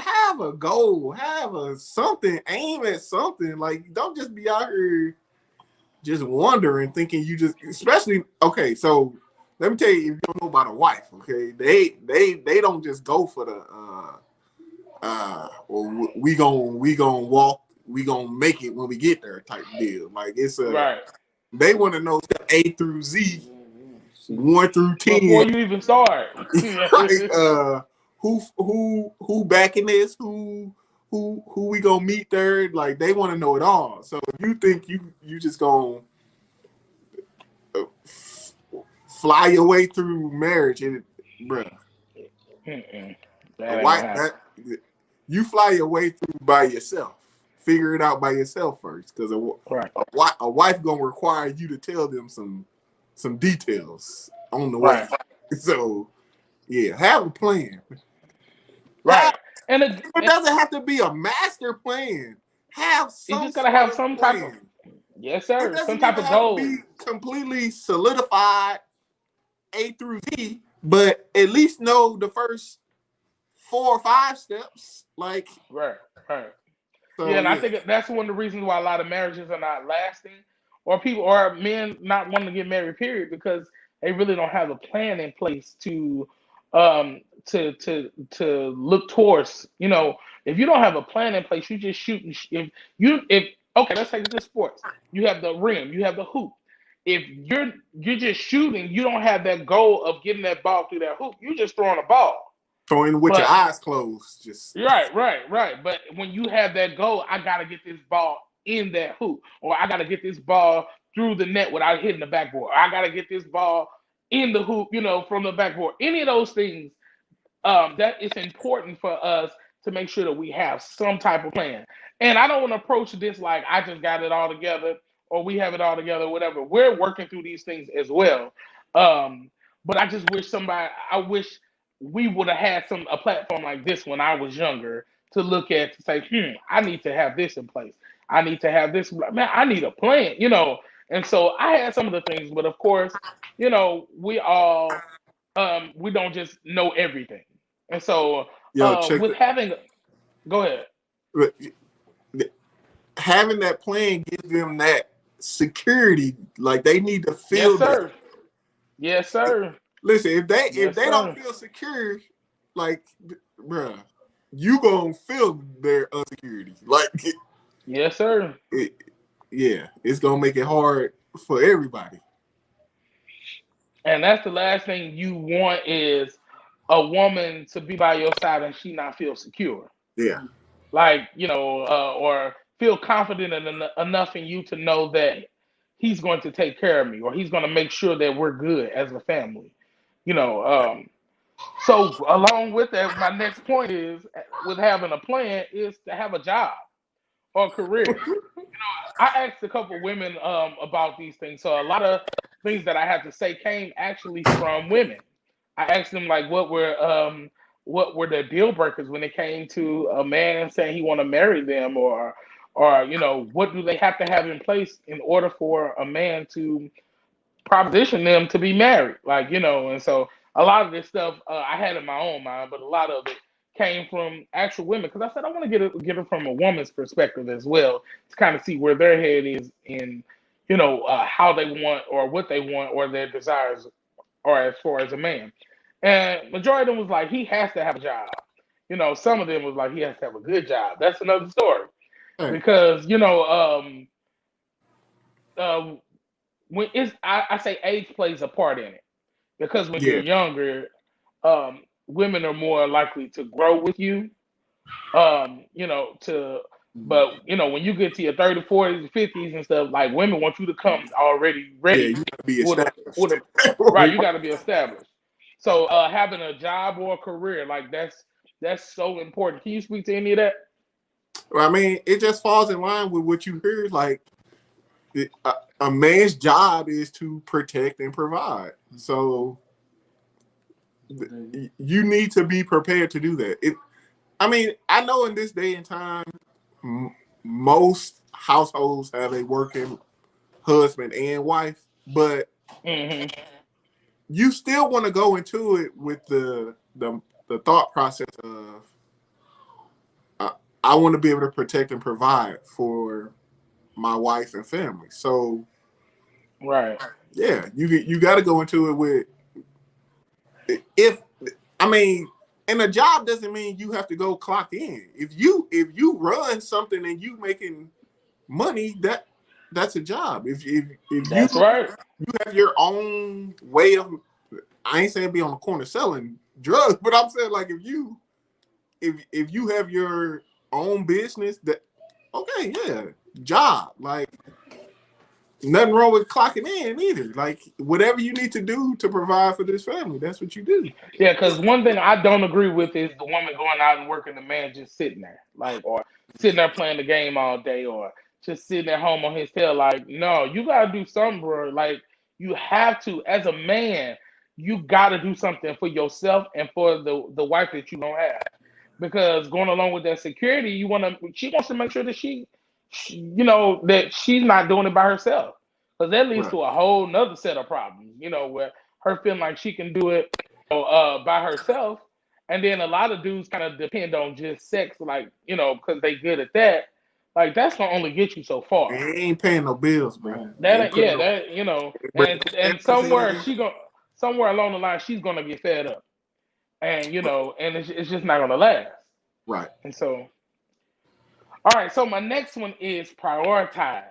have a goal, have a something, aim at something. Like don't just be out here just wondering, thinking you just especially okay, so let me tell you if you don't know about a wife, okay, they don't just go for the well, we gonna walk, we gonna make it when we get there type deal. Like it's Right. they want to know step A through Z, 1 through 10. Before you even start. Like who backing this, who we gonna meet third, like they want to know it all. So if you think you just gonna uh, fly your way through marriage, and bruh, Mm-mm. a That ain't wife gonna happen. that you fly your way through by yourself. Figure it out by yourself first, because Right. a wife gonna require you to tell them some details on the way. Right. So yeah, have a plan. Have, Right. And, it doesn't have to be a master plan. Have you some just gotta sort have of some type of plan. Yes, It sir. Some doesn't type even of have to goal. be completely solidified A through Z, but at least know the first 4 or 5 steps. Like, Right, right. Yeah, so and I yeah. think that's one of the reasons why a lot of marriages are not lasting, or people or men not wanting to get married, period, because they really don't have a plan in place to look towards. If you don't have a plan in place, you just shoot. If okay, let's take it to sports. You have the rim, you have the hoop. If you're just shooting, you don't have that goal of getting that ball through that hoop. You're just throwing a ball. Throwing with your But eyes closed. Just right. But when you have that goal, I gotta get this ball in that hoop, or I gotta get this ball through the net without hitting the backboard. Or I gotta get this ball in the hoop, from the backboard. Any of those things, that it's important for us to make sure that we have some type of plan. And I don't want to approach this like I just got it all together or we have it all together, whatever. We're working through these things as well. Um, but I just wish I wish we would have had a platform like this when I was younger to look at to say, I need to have this in place. I need to have this. Man, I need a plan. And so I had some of the things, but of course, we all we don't just know everything. And so, yo, check with having, go ahead. it. Having that plan gives them that security. Like they need to Yes, feel that. sir. Yes, sir. Listen, if Yes, they don't sir. feel secure, like, bruh, you gonna feel their insecurity. Like, Yes, sir. yeah, it's gonna make it hard for everybody. And that's the last thing you want is a woman to be by your side and she not feel secure. Yeah, Like, or feel confident enough in you to know that he's going to take care of me or he's going to make sure that we're good as a family. You know, so along with that, my next point is with having a plan is to have a job or career. I asked a couple women about these things. So a lot of things that I have to say came actually from women. I asked them like what were their deal breakers when it came to a man saying he want to marry them or what do they have to have in place in order for a man to proposition them to be married, and so a lot of this stuff I had in my own mind, but a lot of it came from actual women because I said I want to get it from a woman's perspective as well to kind of see where their head is in, how they want or what they want or their desires are as far as a man. And majority of them was like he has to have a job. Some of them was like he has to have a good job. That's another story hey, because uh, when I say age plays a part in it because when you're yeah, younger, women are more likely to grow with you. To but when you get to your 30s, 40s, 50s and stuff, like women want you to come already yeah. ready You gotta be with established. a right. You got to be established. So having a job or a career like that's so important. Can you speak to any of that? Well, I mean, it just falls in line with what you heard. Like, a man's job is to protect and provide. So you need to be prepared to do that. I mean, I know in this day and time, most households have a working husband and wife, but Hmm. you still want to go into it with the thought process of uh, I want to be able to protect and provide for my wife and family. So Right. yeah, you got to go into it with if I mean, and a job doesn't mean you have to go clock in. If you run something and you making money, that's a job. If you That's right. have your own way of, I ain't saying be on the corner selling drugs, but I'm saying like if you have your own business, that okay, yeah, job. Like nothing wrong with clocking in either. Like whatever you need to do to provide for this family, that's what you do. Yeah, because one thing I don't agree with is the woman going out and working, the man just sitting there, like, or sitting there playing the game all day, or just sitting at home on his tail. Like, no, you gotta do something, bro. Like, you have to, as a man, you gotta do something for yourself and for the wife that you don't have, because going along with that security, she wants to make sure that she that she's not doing it by herself. Because that leads Right. to a whole nother set of problems, where her feeling like she can do it by herself. And then a lot of dudes kind of depend on just sex, like, because they good at that. Like, that's going to only get you so far. They ain't paying no bills, bro. They That ain't putting yeah, no that bringing no and cameras somewhere along the line she's gonna get fed up, and and it's just not gonna last. Right. And so, all right, so my next one is prioritize.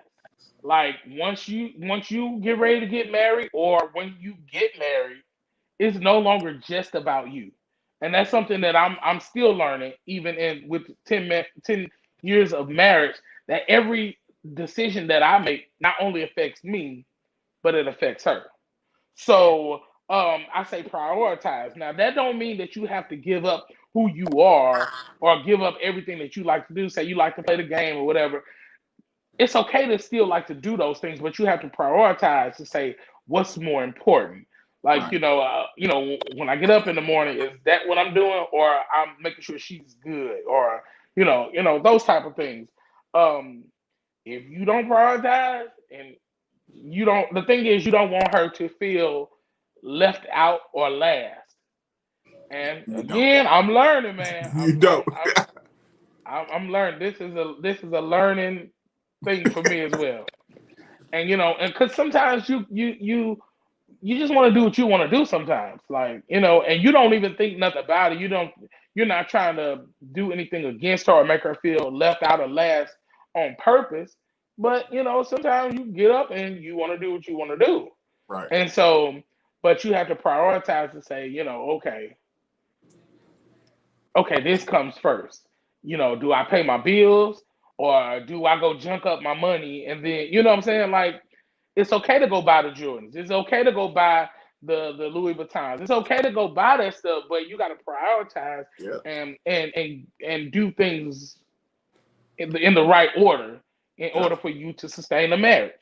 Like once you get ready to get married, or when you get married, it's no longer just about you, and that's something that I'm still learning, even in with 10 years of marriage. That every decision that I make not only affects me, but it affects her. So I say prioritize. Now that don't mean that you have to give up who you are or give up everything that you like to do. Say you like to play the game or whatever. It's okay to still like to do those things, but you have to prioritize to say what's more important. Like Right. when I get up in the morning, is that what I'm doing, or I'm making sure she's good, or those type of things. Um, if you don't prioritize, and you don't the thing is, you don't want her to feel left out or last. And You don't. again, I'm learning, man. You don't. I'm learning. This is a learning thing for me as well. And and because sometimes you just want to do what you want to do sometimes, like, and you don't even think nothing about it. You're not trying to do anything against her or make her feel left out or last on purpose. But sometimes you get up and you want to do what you want to do. Right. And so, but you have to prioritize to say, okay, this comes first. Do I pay my bills, or do I go junk up my money, and then what I'm saying? Like, it's okay to go buy the Jordans. It's okay to go buy the Louis Vuittons. It's okay to go buy that stuff, but you got to prioritize Yeah. and do things in the right order in Yeah. order for you to sustain a marriage.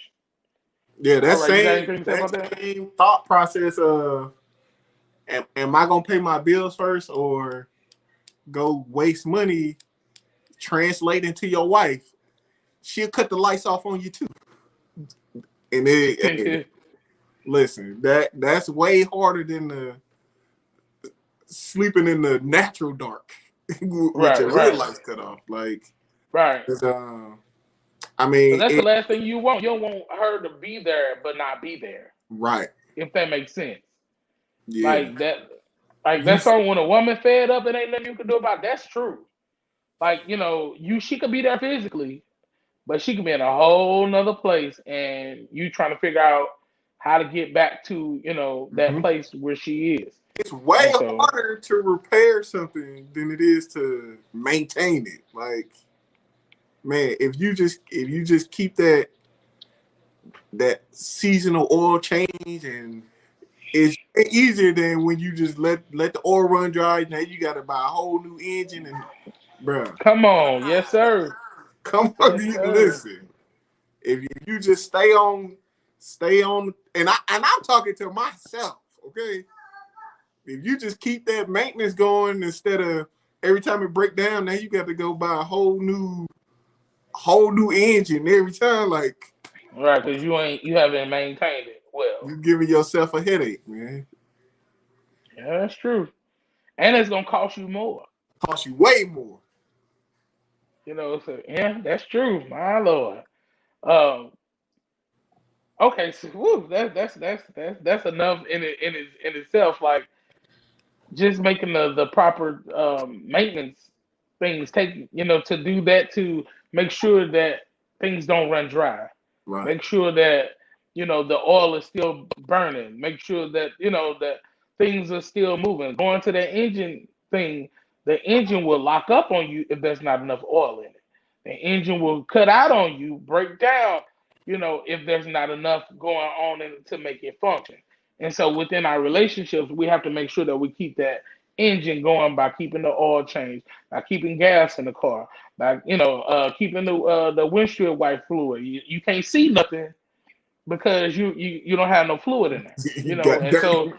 Yeah. All That right, you got same anything to say about that that? same thought process of am I gonna pay my bills first or go waste money translating to your wife? She'll cut the lights off on you too. And hey, listen, that's way harder than the sleeping in the natural dark with Right, your real right, lights cut off. Like, right. 'cause, I So mean, that's the last thing you want. You don't want her to be there but not be there. right, If that makes sense. yeah, Like that. Like you, that's something, when a woman fed up and ain't nothing you can do about it. That's true. Like, she could be there physically, but she could be in a whole nother place, and you trying to figure out how to get back to, that mhm. place where she is. It's way And so, harder to repair something than it is to maintain it. Like, man, if you just keep that seasonal oil change, and it's easier than when you just let the oil run dry. Now you got to buy a whole new engine, and bruh, come on. Yes, sir. come on, Yes, you sir. listen. If you just stay on, and I'm talking to myself, okay? If you just keep that maintenance going instead of every time it break down, now you got to go buy a whole new engine every time. Like, Right, because you haven't maintained it well. you giving yourself a headache, man. Yeah, that's true. And it's gonna cost you more. Cost you way more. So yeah, that's true. My Lord. Um, okay, so whew, that's enough in itself. Like, just making the proper maintenance things take, to do that, to make sure that things don't run dry. Right. Make sure that the oil is still burning. Make sure that that things are still moving. Going to the engine thing, the engine will lock up on you if there's not enough oil in it. The engine will cut out on you, break down, if there's not enough going on in it to make it function. And so within our relationships, we have to make sure that we keep that engine going by keeping the oil changed, by keeping gas in the car, by keeping the windshield wipe fluid. You can't see nothing because you don't have no fluid in there, You got and dirty. so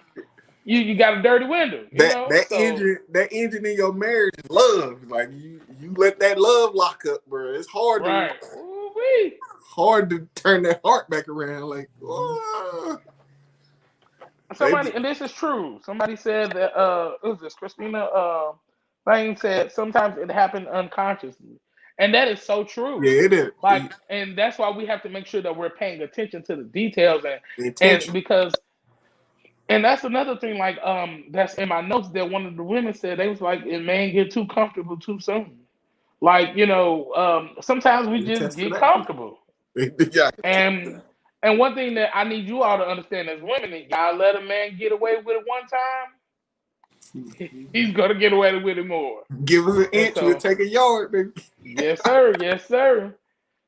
you got a dirty window, That so engine in your marriage is love. Like you let that love lock up, bro. It's hard to right. Ooh, hard to turn that heart back around. Like, oh, Somebody, and this is true. Somebody said that it was this Christina thing said sometimes it happened unconsciously. And that is so true. yeah, it is. Like, and that's why we have to make sure that we're paying attention to the details The and intention. because and that's another thing, like that's in my notes that one of the women said they was like, a man get too comfortable too soon. Like, sometimes we They just attest to get that too. comfortable. Yeah. And one thing that I need you all to understand as women, is y'all let a man get away with it one time, he's gonna get away with it more. Give us an And inch, we'll so, take a yard, baby. yes, sir, yes, sir.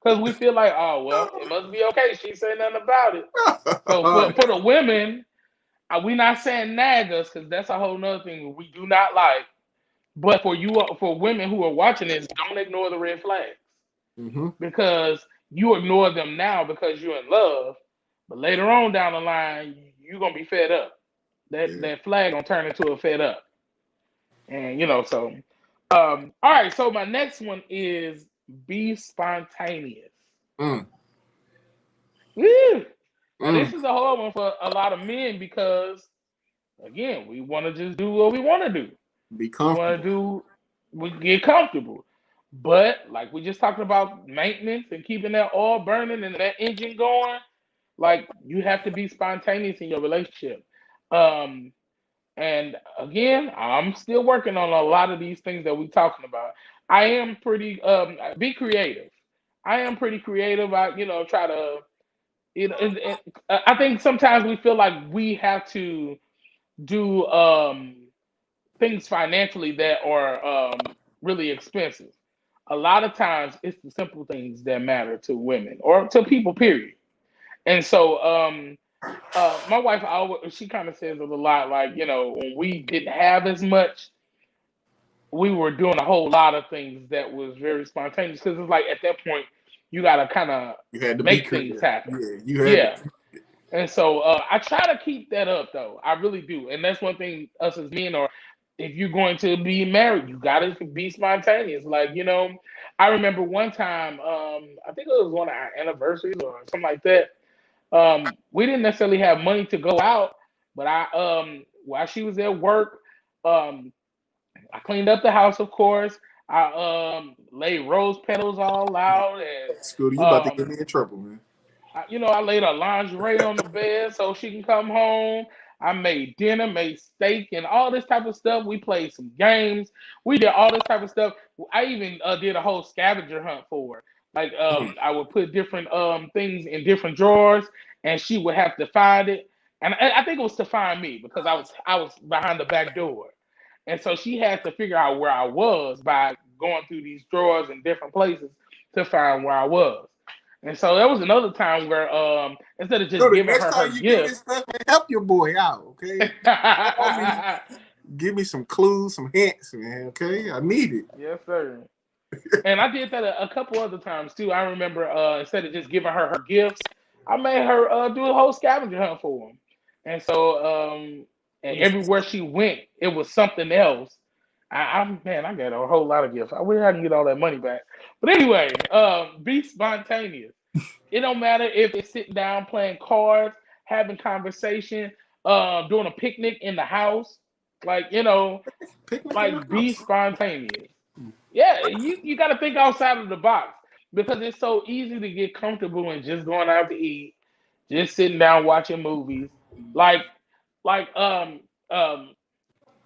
Because we feel like, oh well, it must be okay. She said nothing about it. So for the women, we not saying nag us because that's a whole nother thing we do not like. But for women who are watching this, don't ignore the red flags. Mm-hmm. Because you ignore them now because you're in love, but later on down the line, you're gonna be fed up. That flag gonna turn into a fed up. And so all right, so my next one is be spontaneous. Mm. Woo! Now this is a hard one for a lot of men because again, we want to just do what we want to do. Be We want to we get comfortable. But like we just talked about maintenance and keeping that oil burning and that engine going, like you have to be spontaneous in your relationship. And again, I'm still working on a lot of these things that we're talking about. I am pretty be creative. I am pretty creative. I try to I think sometimes we feel like we have to do things financially that are really expensive. A lot of times it's the simple things that matter to women or to people, period. And so my wife always she kind of says it a lot, like, when we didn't have as much, we were doing a whole lot of things that was very spontaneous because it's like at that point you gotta kind of You had to be make things creative. happen. Yeah, you had Yeah. to. And so I try to keep that up though. I really do. And that's one thing us as men or if you're going to be married, you gotta be spontaneous. Like, I remember one time, I think it was one of our anniversaries or something like that. We didn't necessarily have money to go out, but I while she was at work, um I cleaned up the house, of course. I laid rose petals all out and Scooter, you about to get um me in trouble, man. I laid her lingerie on the bed so she can come home. I made dinner, made steak, and all this type of stuff. We played some games. We did all this type of stuff. I even did a whole scavenger hunt for her. Like I would put different things in different drawers, and she would have to find it. And I think it was to find me because I was behind the back door, and so she had to figure out where I was by going through these drawers in different places to find where I was. And so that was another time where instead of just So the giving next her time you do gift, this stuff, man, help your boy out, okay? Give me some clues, some hints, man, okay? I need it. yes, sir. And I did that a couple other times too. I remember instead of just giving her gifts, I made her do a whole scavenger hunt for them. And so and everywhere she went, it was something else. Man, I got a whole lot of gifts. I wish I can get all that money back. But anyway, be spontaneous. It don't matter if it's sitting down playing cards, having conversation, doing a picnic in the house. Like, Picnic in the like be house. spontaneous. Yeah, you got to think outside of the box because it's so easy to get comfortable and just going out to eat, just sitting down watching movies. Like, like um um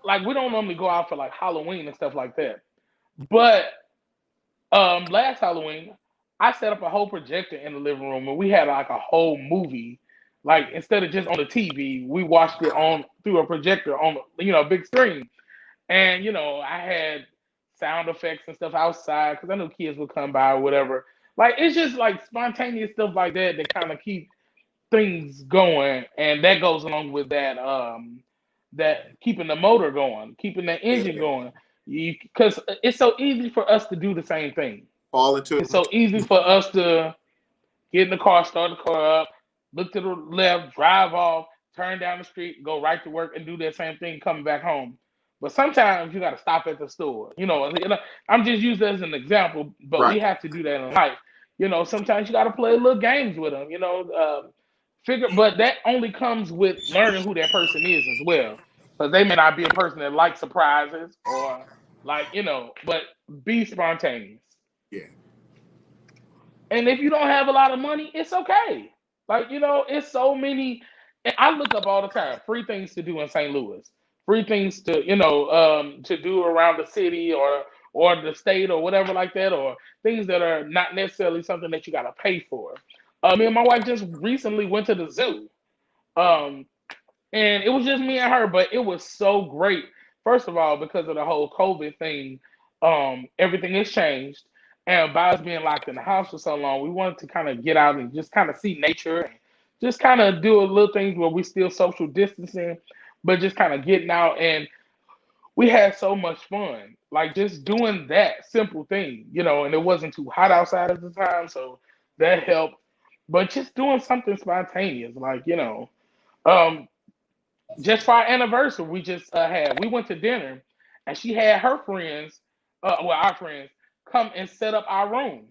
like we don't normally go out for like Halloween and stuff like that. But last Halloween, I set up a whole projector in the living room and we had like a whole movie. Like instead of just on the TV, we watched it on through a projector on big screen. And I had sound effects and stuff outside because I knew kids would come by or whatever. Like it's just like spontaneous stuff like that that kind of keep things going, and that goes along with that keeping the motor going, keeping the engine Yeah. going. Because it's so easy for us to do the same thing. Fall into It's so easy for us to get in the car, start the car up, look to the left, drive off, turn down the street, go right to work, and do that same thing coming back home. But sometimes you got to stop at the store. I'm just using that as an example, but we right. have to do that in life. Sometimes you got to play little games with them. But that only comes with learning who that person is as well, because they may not be a person that likes surprises or but be spontaneous. Yeah. And if you don't have a lot of money, it's okay. It's so many. And I look up all the time free things to do in St. Louis, free things to do around the city or the state or whatever like that, or things that are not necessarily something that you got to pay for. Me and my wife just recently went to the zoo, um, and it was just me and her, but it was so great. First of all, because of the whole COVID thing, everything has changed. And by us being locked in the house for so long, we wanted to kind of get out and just kind of see nature and just kind of do a little things where we still social distancing, but just kind of getting out. And we had so much fun, like just doing that simple thing, and it wasn't too hot outside at the time, so that helped. But just doing something spontaneous, um, just for our anniversary, we went to dinner, and she had her friends, our friends, come and set up our room,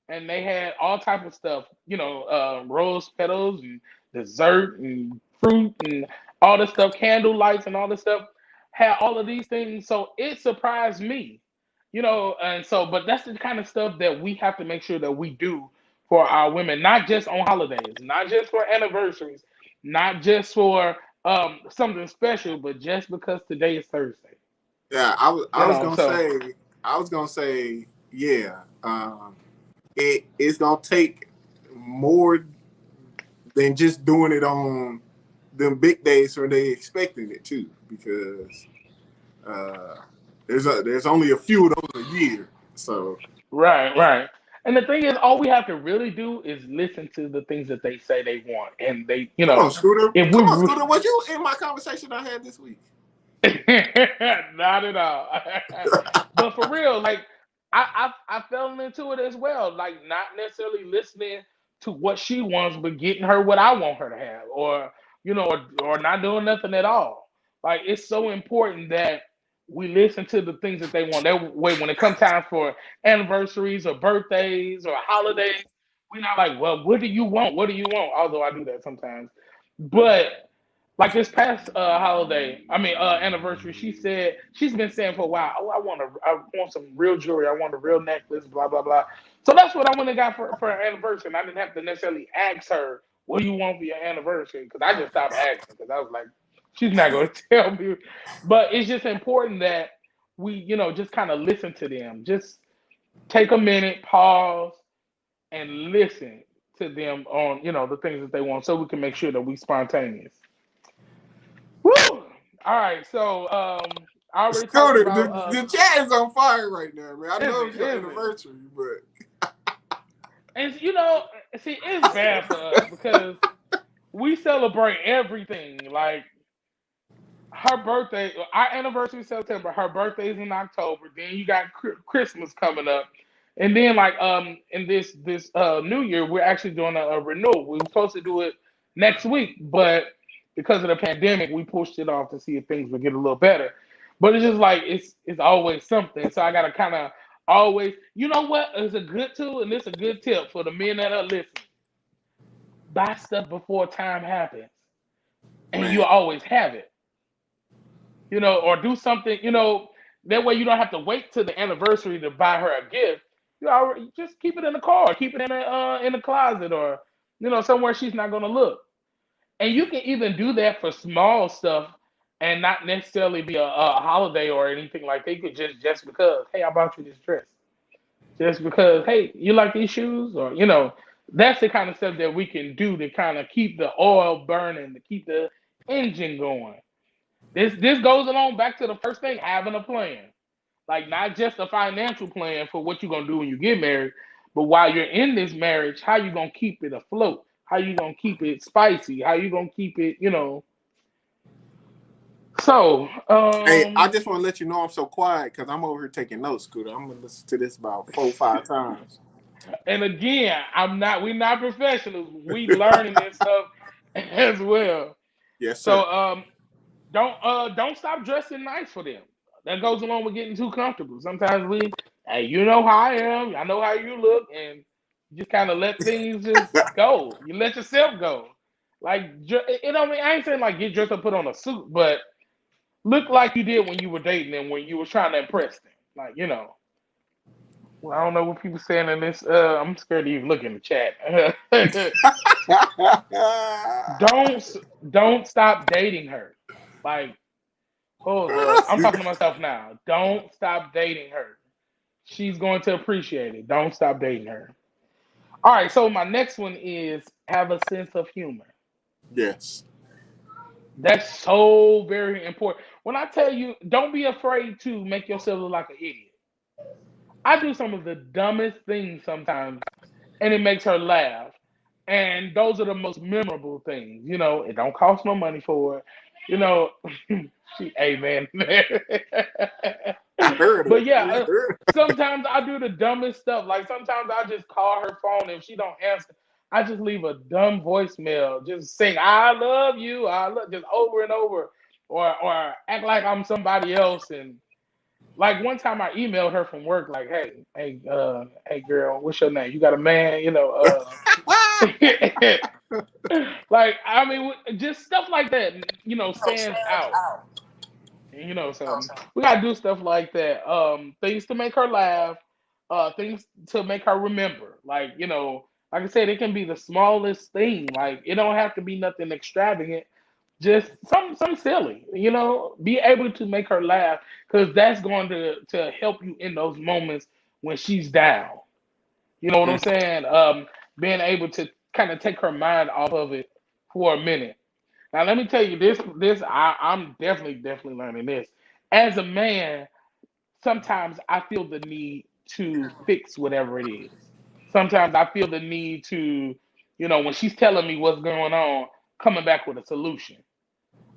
and they had all type of stuff, rose petals and dessert and fruit and all this stuff, candle lights and all this stuff. Had all of these things, so it surprised me, and so, but that's the kind of stuff that we have to make sure that we do for our women, not just on holidays, not just for anniversaries, not just for something special, but just because today is Thursday. Yeah, So I was gonna say, yeah. It's gonna take more than just doing it on them big days when they expecting it too, because uh, there's only a few of those a year. So right, right. And the thing is, all we have to really do is listen to the things that they say they want, and they, come on, Scooter. if Come on, we Scooter. Was you in my conversation I had this week? not at all. But for real, like I fell into it as well. Like not necessarily listening to what she wants, but getting her what I want her to have, or not doing nothing at all. Like it's so important that we listen to the things that they want. That way, when it comes time for anniversaries or birthdays or holidays, we're not like, well, what do you want? What do you want? Although I do that sometimes, but like this past anniversary, she said she's been saying for a while, oh, I want some real jewelry, I want a real necklace, blah blah blah. So that's what I went and got for her anniversary. And I didn't have to necessarily ask her, what do you want for your anniversary? Because I just stopped asking because I was like, she's not going to tell me. But it's just important that we, just kind of listen to them. Just take a minute, pause, and listen to them on, the things that they want, so we can make sure that we spontaneous. Woo! All right, so I already talked Scooter, about the chat is on fire right now, man. I know it's your is it? anniversary, but And see, it's bad for us because we celebrate everything. Like her birthday, our anniversary is September. Her birthday's in October. Then you got Christmas coming up, and then in this New Year, we're actually doing a renewal. We were supposed to do it next week, but because of the pandemic, we pushed it off to see if things would get a little better. But it's just like it's always something. So I gotta kind of always, you know what? It's a good tool, and it's a good tip for the men that are listening. Buy stuff before time happens, and you man, always have it. Or do something, that way you don't have to wait till the anniversary to buy her a gift. You already just keep it in the car, keep it in the closet, or somewhere she's not gonna look. And you can even do that for small stuff and not necessarily be a holiday or anything like that. You could just because, hey, I bought you this dress. Just because, hey, you like these shoes, or that's the kind of stuff that we can do to kind of keep the oil burning, to keep the engine going. This goes along back to the first thing, having a plan. Like not just a financial plan for what you're gonna do when you get married, but while you're in this marriage, how you gonna keep it afloat? How you gonna keep it spicy? How you gonna keep it? So, hey, I just want to let you know I'm so quiet because I'm over here taking notes, Scooter. I'm gonna listen to this about 4 or 5 times. and again, we're not professionals. We learning this stuff as well. Yes, sir. So, don't stop dressing nice for them. That goes along with getting too comfortable. Sometimes hey, you know how I am. I know how you look, and You just kind of let things just go. You let yourself go. Like, I ain't saying like get dressed up, put on a suit, but look like you did when you were dating and when you were trying to impress them. Like, well, I don't know what people saying in this. I'm scared to even look in the chat. don't stop dating her. Like, oh Lord, I'm talking to myself now. Don't stop dating her. She's going to appreciate it. Don't stop dating her. All right, so my next one is have a sense of humor. Yes. That's so very important. When I tell you, don't be afraid to make yourself look like an idiot. I do some of the dumbest things sometimes, and it makes her laugh. And those are the most memorable things. It don't cost no money for it. Amen. I heard But it. yeah, I heard it. sometimes I do the dumbest stuff. Like sometimes I just call her phone, and if she don't answer, I just leave a dumb voicemail. Just sing "I love you," just over and over, or act like I'm somebody else. And like one time I emailed her from work, like, hey girl, what's your name? You got a man? Like, I mean, just stuff like that, stands out. So we gotta do stuff like that. Things to make her laugh, things to make her remember. Like I said, it can be the smallest thing. Like it don't have to be nothing extravagant. Just something silly. Be able to make her laugh because that's going to help you in those moments when she's down. You know what I'm saying? Being able to kind of take her mind off of it for a minute. Now, let me tell you I'm definitely learning this. As a man, sometimes I feel the need to fix whatever it is. Sometimes I feel the need to, when she's telling me what's going on, coming back with a solution.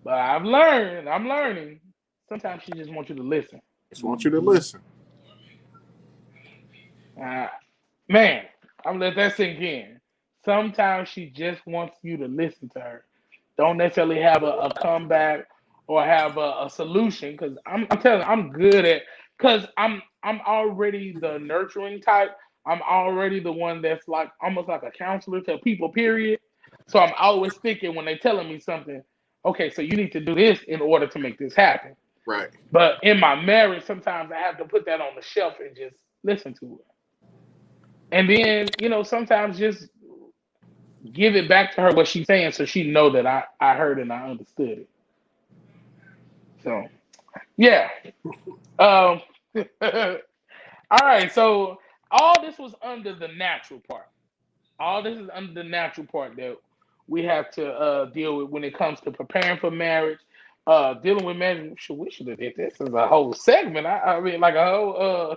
But I'm learning. Sometimes she just wants you to listen. Just want you to listen. Uh, Man, I'm gonna let that sink in. Sometimes she just wants you to listen to her. Don't necessarily have a comeback or have a solution. Because I'm telling you, I'm good at. Because I'm already the nurturing type. I'm already the one that's like almost like a counselor to people. Period. So I'm always thinking when they're telling me something. Okay, so you need to do this in order to make this happen. Right. But in my marriage, sometimes I have to put that on the shelf and just listen to it. And then, sometimes just give it back to her what she's saying so she know that I heard and I understood it. So, yeah. Um, all right. So, all this was under the natural part. All this is under the natural part that we have to deal with when it comes to preparing for marriage, dealing with marriage. We should have did this as a whole segment. I mean, like a whole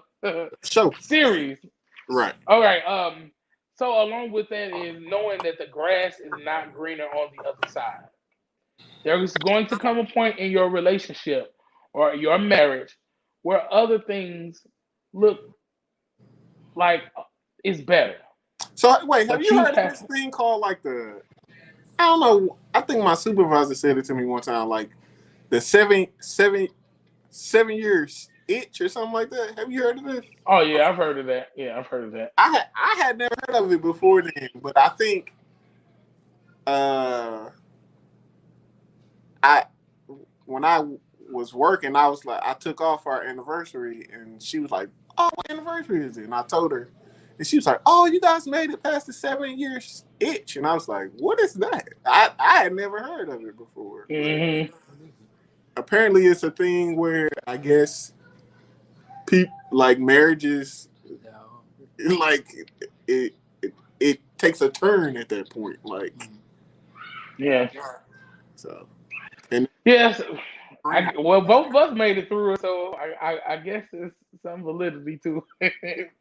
So, series. right. All right. So along with that is knowing that the grass is not greener on the other side. There is going to come a point in your relationship or your marriage where other things look like it's better. So, wait, have But you you heard of this have thing called like I don't know. I think my supervisor said it to me one time, like the 7 years itch or something like that. Have you heard of this? Oh yeah, I've heard of that. Yeah, I've heard of that. I had never heard of it before then, but I think I when I was working, I was like I took off our anniversary, and she was like, "Oh, what anniversary is it?" And I told her, and she was like, "Oh, you guys made it past the 7 years itch," and I was like, "What is that?" I had never heard of it before. Mm-hmm. Apparently, it's a thing where I guess people like marriages, like it takes a turn at that point, like Yeah. so. And Yes. Well, both of us made it through it, so I guess there's some validity to it.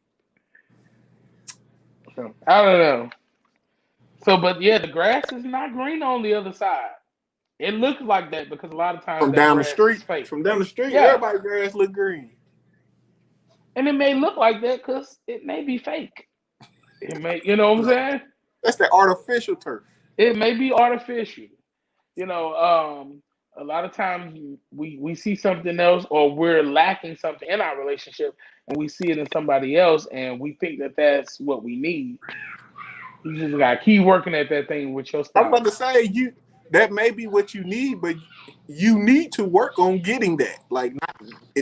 So, I don't know. So, but yeah, the grass is not green on the other side. It looks like that because a lot of times from that down the grass is street, fake. Yeah, everybody's grass look green. and it may look like that because it may be fake. It may, you know what I'm saying? That's the artificial turf. It may be artificial. You know, A lot of times we see something else, or we're lacking something in our relationship, and we see it in somebody else, and we think that that's what we need. You just gotta keep working at that thing with your I'm about spouse. to say that may be what you need, but you need to work on getting that. Like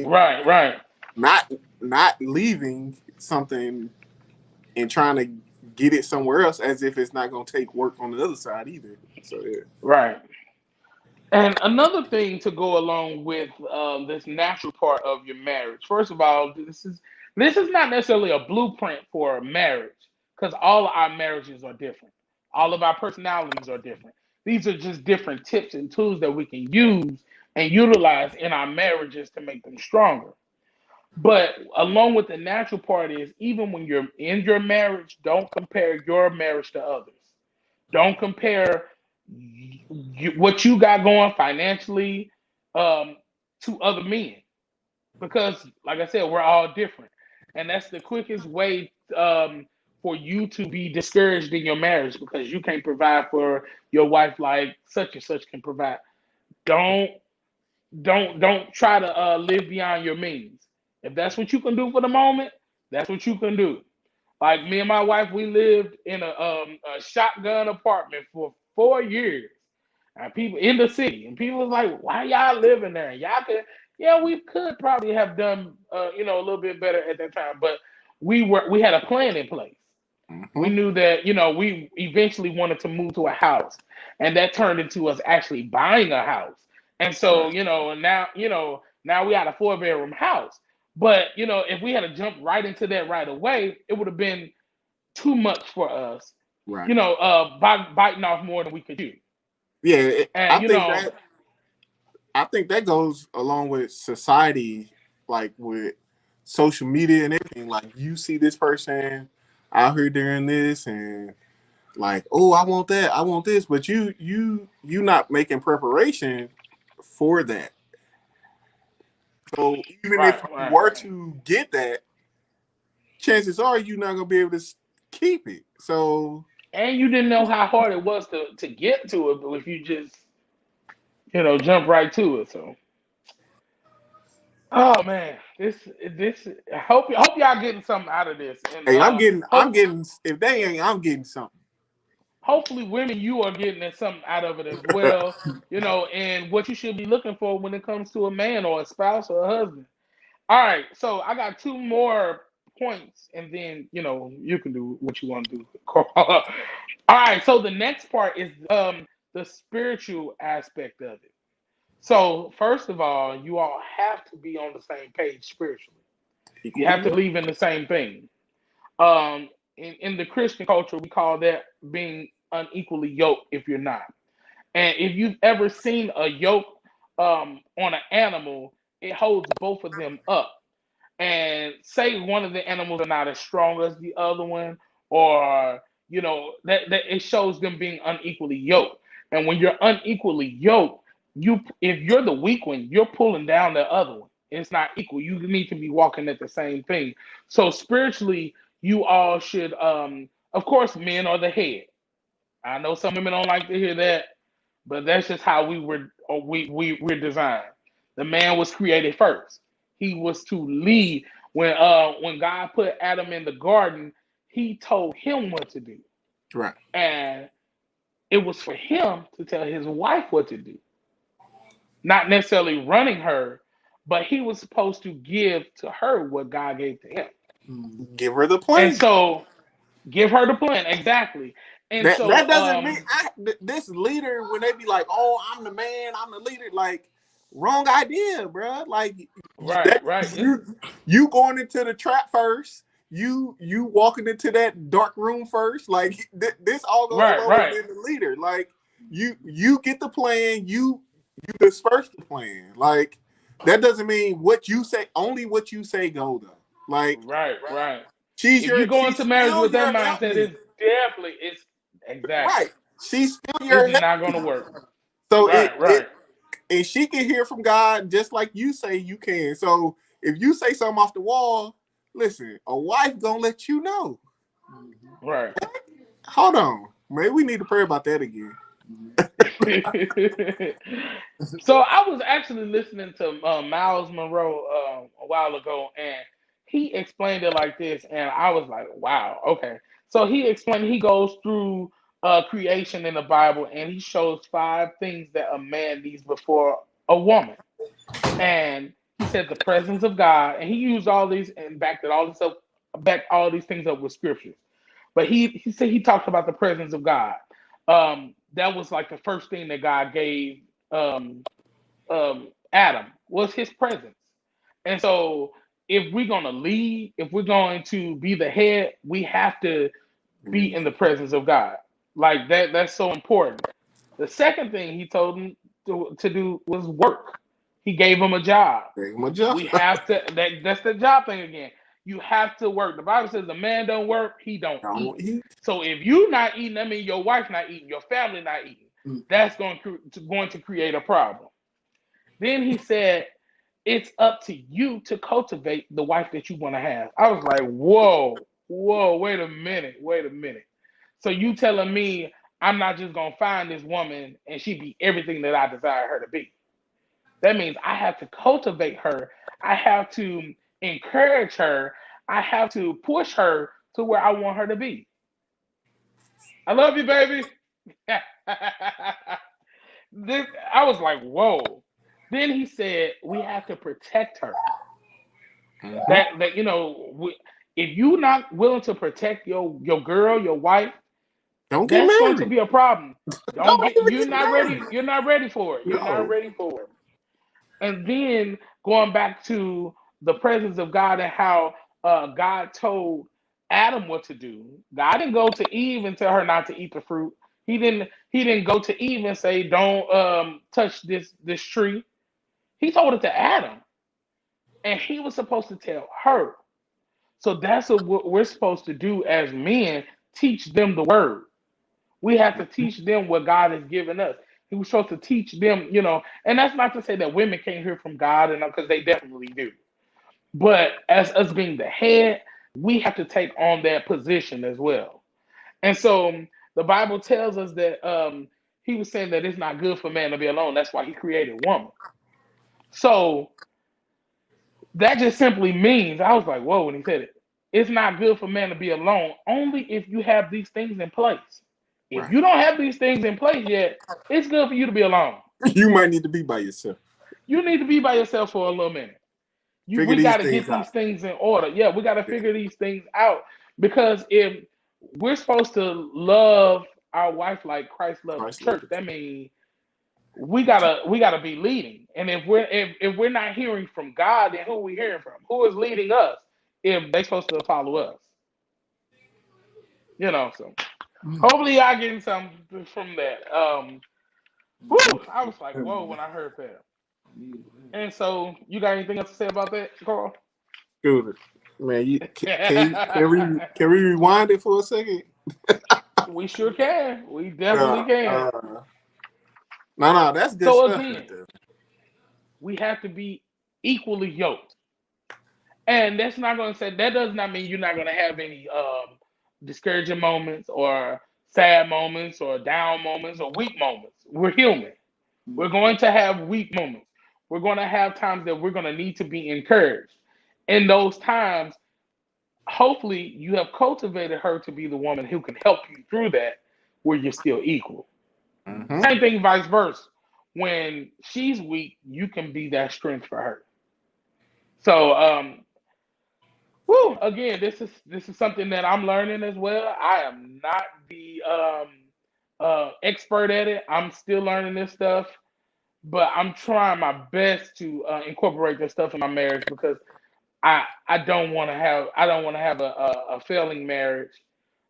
Right, right. not not leaving something and trying to get it somewhere else as if it's not gonna take work on the other side either. So yeah. Right. And another thing to go along with this natural part of your marriage. First of all, this is not necessarily a blueprint for a marriage, because all of our marriages are different. All of our personalities are different. These are just different tips and tools that we can use and utilize in our marriages to make them stronger. But along with the natural part is, even when you're in your marriage, don't compare your marriage to others. Don't compare what you got going financially um, to other men, because, like I said, we're all different, and that's the quickest way for you to be discouraged in your marriage, because you can't provide for your wife like such and such can provide. Don't don't try to live beyond your means. If that's what you can do for the moment, that's what you can do. Like me and my wife, we lived in a shotgun apartment for 4 years, and people in the city, and people was like, "Why y'all living there?" And y'all could, yeah, we could probably have done, a little bit better at that time, but we had a plan in place. We Mm-hmm. knew that, we eventually wanted to move to a house, and that turned into us actually buying a house. And so, Right. and now, now we had a 4 bedroom house. But, if we had to jump right into that right away, it would have been too much for us, Right. biting off more than we could chew. Yeah, And, I think that goes along with society, like with social media and everything. Like you see this person out here doing this, and like, oh, I want that, I want this, but you not making preparation for that. So even right, if you right. were to get that, chances are you're not gonna be able to keep it. So And you didn't know how hard it was to get to it, but if you just, jump right to it. So, oh man, this I hope y'all getting something out of this, and hey, I'm hope getting. If they ain't, I'm getting something. hopefully women, you are getting something out of it as well. And what you should be looking for when it comes to a man or a spouse or a husband. All right, so I got two more points, and then you can do what you want to do. All right, so the next part is the spiritual aspect of it. So first of all, you all have to be on the same page spiritually. You Equally have to yoked. believe in the same thing. In the Christian culture, we call that being unequally yoked if you're not. And if you've ever seen a yoke on an animal, it holds both of them up. And say one of the animals are not as strong as the other one, or that it shows them being unequally yoked. And when you're unequally yoked, if you're the weak one, you're pulling down the other one. It's not equal. You need to be walking at the same thing. So spiritually, you all should, of course, men are the head. I know some women don't like to hear that, but that's just how we were, or we're designed. The man was created first. He was to lead. When God put Adam in the garden, he told him what to do. Right. And it was for him to tell his wife what to do. Not necessarily running her, but he was supposed to give to her what God gave to him. Give her the And plan. so give her the plan, exactly. And That so doesn't mean this leader when they be like, "Oh, I'm the man, I'm the leader." Like, wrong idea, bro. Like right, that right. you going into the trap first. You walking into that dark room first. Like this all goes Right, along with right, being the leader. Like you get the plan. You disperse the plan. Like that doesn't mean what you say. Only what you say go though. Like right, right. If you go she's into marriage still with that your mindset, helpmate. it's exactly. Right. She's still It's your not gonna helpmate. work. So Right, right, and she can hear from God just like you say you can. So if you say something off the wall, listen, a wife gonna let you know. right. Hold on. Maybe we need to pray about that again. So I was actually listening to Miles Monroe a while ago, and he explained it like this, and I was like, "Wow, okay." So he explained he goes through creation in the Bible, and he shows 5 things that a man needs before a woman, and he said the presence of God, and he used all these and backed all these things up with scriptures. But he said he talked about the presence of God. That was like the first thing that God gave um, Adam was his presence. And so if we're going to lead, if we're going to be the head, we have to be in the presence of God. Like that's so important. The second thing he told him to do was work. He gave him a job. Take him a job. We have to that's the job thing again. You have to work. The Bible says the man don't work, he don't eat. Don't eat. So if you not eating, I mean your wife not eating, your family not eating. That's going to create a problem. Then he said, it's up to you to cultivate the wife that you want to have. I was like, whoa, wait a minute. So you telling me I'm not just going to find this woman and she be everything that I desire her to be. That means I have to cultivate her. I have to encourage her. I have to push her to where I want her to be. I love you, baby. I was like, whoa. Then he said, we have to protect her. That if you're not willing to protect your girl, your wife, don't get that's married. going to be a problem. You're not ready. Married. You're not ready for it. You're not ready for it. And then going back to the presence of God and how God told Adam what to do. God didn't go to Eve and tell her not to eat the fruit. He didn't go to Eve and say, don't touch this tree. He told it to Adam. And he was supposed to tell her. So that's what we're supposed to do as men, teach them the word. We have to teach them what God has given us. He was supposed to teach them, and that's not to say that women can't hear from God, and because they definitely do. But as us being the head, we have to take on that position as well. And so the Bible tells us that he was saying that it's not good for man to be alone. That's why he created woman. So that just simply means, I was like, whoa, when he said it. It's not good for man to be alone, only if you have these things in place. If you don't have these things in place yet, it's good for you to be alone. You might need to be by yourself. You need to be by yourself for a little minute. We got to get these things in order. Yeah, we got to figure these things out. Because if we're supposed to love our wife like Christ loved the church, that means we gotta be leading. And if we're not hearing from God, then who are we hearing from? Who is leading us if they're supposed to follow us? So hopefully y'all getting something from that. I was like, whoa, when I heard that. And so you got anything else to say about that, Carl? Good. Man, can we rewind it for a second? We sure can. We definitely can. No, that's good stuff. Again, we have to be equally yoked. And that's not going to say, that does not mean you're not going to have any discouraging moments or sad moments or down moments or weak moments. We're human. We're going to have weak moments. We're going to have times that we're going to need to be encouraged. In those times, hopefully you have cultivated her to be the woman who can help you through that where you're still equal. Same thing, vice versa. When she's weak, you can be that strength for her. So, again, this is something that I'm learning as well. I am not the expert at it. I'm still learning this stuff, but I'm trying my best to incorporate this stuff in my marriage because I don't want to have a failing marriage.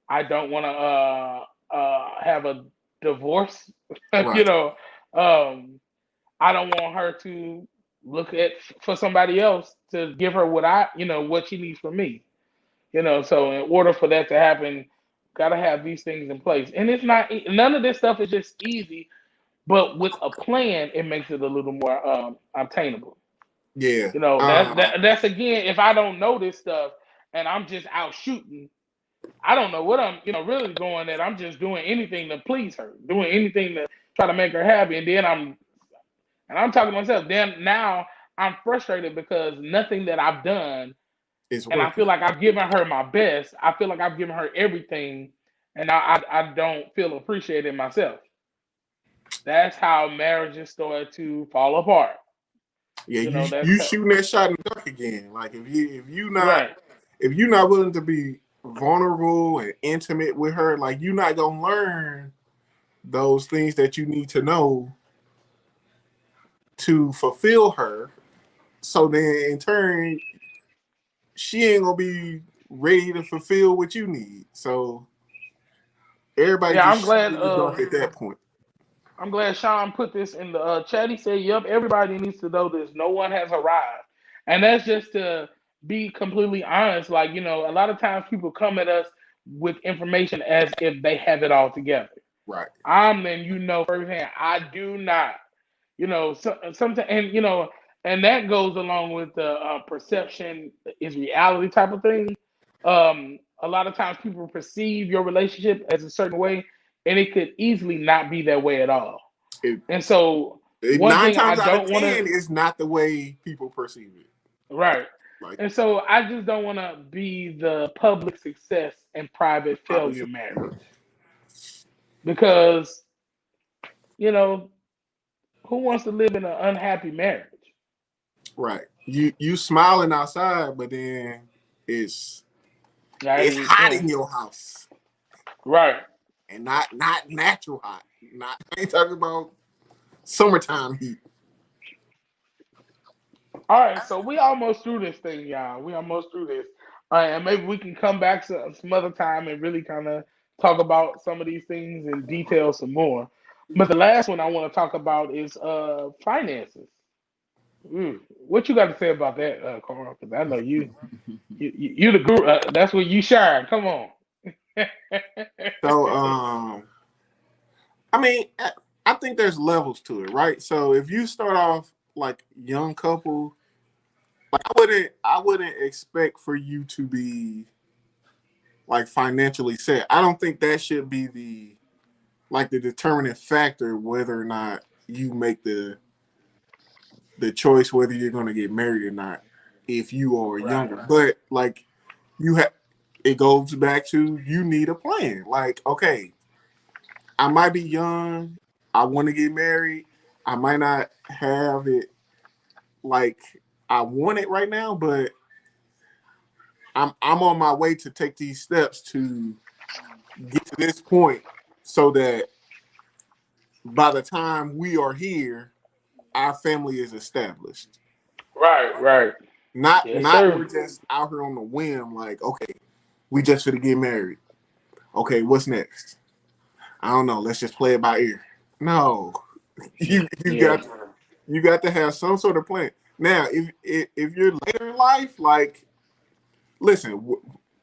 I don't want to have a divorce. Right. I don't want her to look for somebody else to give her what she needs from me. So in order for that to happen, gotta have these things in place. And it's not, none of this stuff is just easy, but with a plan, it makes it a little more obtainable. Yeah. That's again, if I don't know this stuff and I'm just out shooting, I don't know what I'm really going at. I'm just doing anything to please her, doing anything try to make her happy, and then I'm talking to myself. Then now I'm frustrated because nothing that I've done, It's and I feel working. like I've given her my best. I feel like I've given her everything, and I don't feel appreciated myself. That's how marriages start to fall apart. Yeah, You know, you shooting that shot in the dark again. Like right. if you're not willing to be vulnerable and intimate with her, like you're not gonna learn those things that you need to know to fulfill her. So then in turn, she ain't gonna be ready to fulfill what you need. So everybody Yeah, just shooting in the dark at that point. I'm glad Sean put this in the chat. He said, "Yep, everybody needs to know this. No one has arrived," and that's just to be completely honest. Like a lot of times people come at us with information as if they have it all together. Right. I'm letting you know firsthand, I do not. Sometimes, and that goes along with the perception is reality type of thing. A lot of times people perceive your relationship as a certain way, and it could easily not be that way at all. It, And so, one nine thing I times out of don't want to, 10 is not the way people perceive it. right. Like And so, I just don't want to be the public success and private failure marriage because, you know, who wants to live in an unhappy marriage? right. You smiling outside, but then it's Right. it's hot Yeah. in your house. Right. And not natural hot. Not I ain't talking about summertime heat. All right. So we almost through this thing, y'all. We almost through this. And maybe we can come back some other time and really kind of talk about some of these things in detail some more. But the last one I want to talk about is finances. What you got to say about that, Carl? Because I know you the guru. That's where you shine. Come on. So I mean I think there's levels to it, right? So if you start off like young couple, like I wouldn't expect for you to be like financially set. I don't think that should be the determining factor whether or not you make the choice whether you're going to get married or not if you are Right. younger. But like you have, it goes back to you need a plan. Like okay, I might be young, I want to get married, I might not have it like I want it right now, but I'm on my way to take these steps to get to this point so that by the time we are here, our family is established. Right. Right. Yes, Not sir. we're just out here on the whim, like, okay, we just gonna get married. Okay, what's next? I don't know. Let's just play it by ear. No. You Yeah. got to have some sort of plan. Now, if you're later in life, like listen,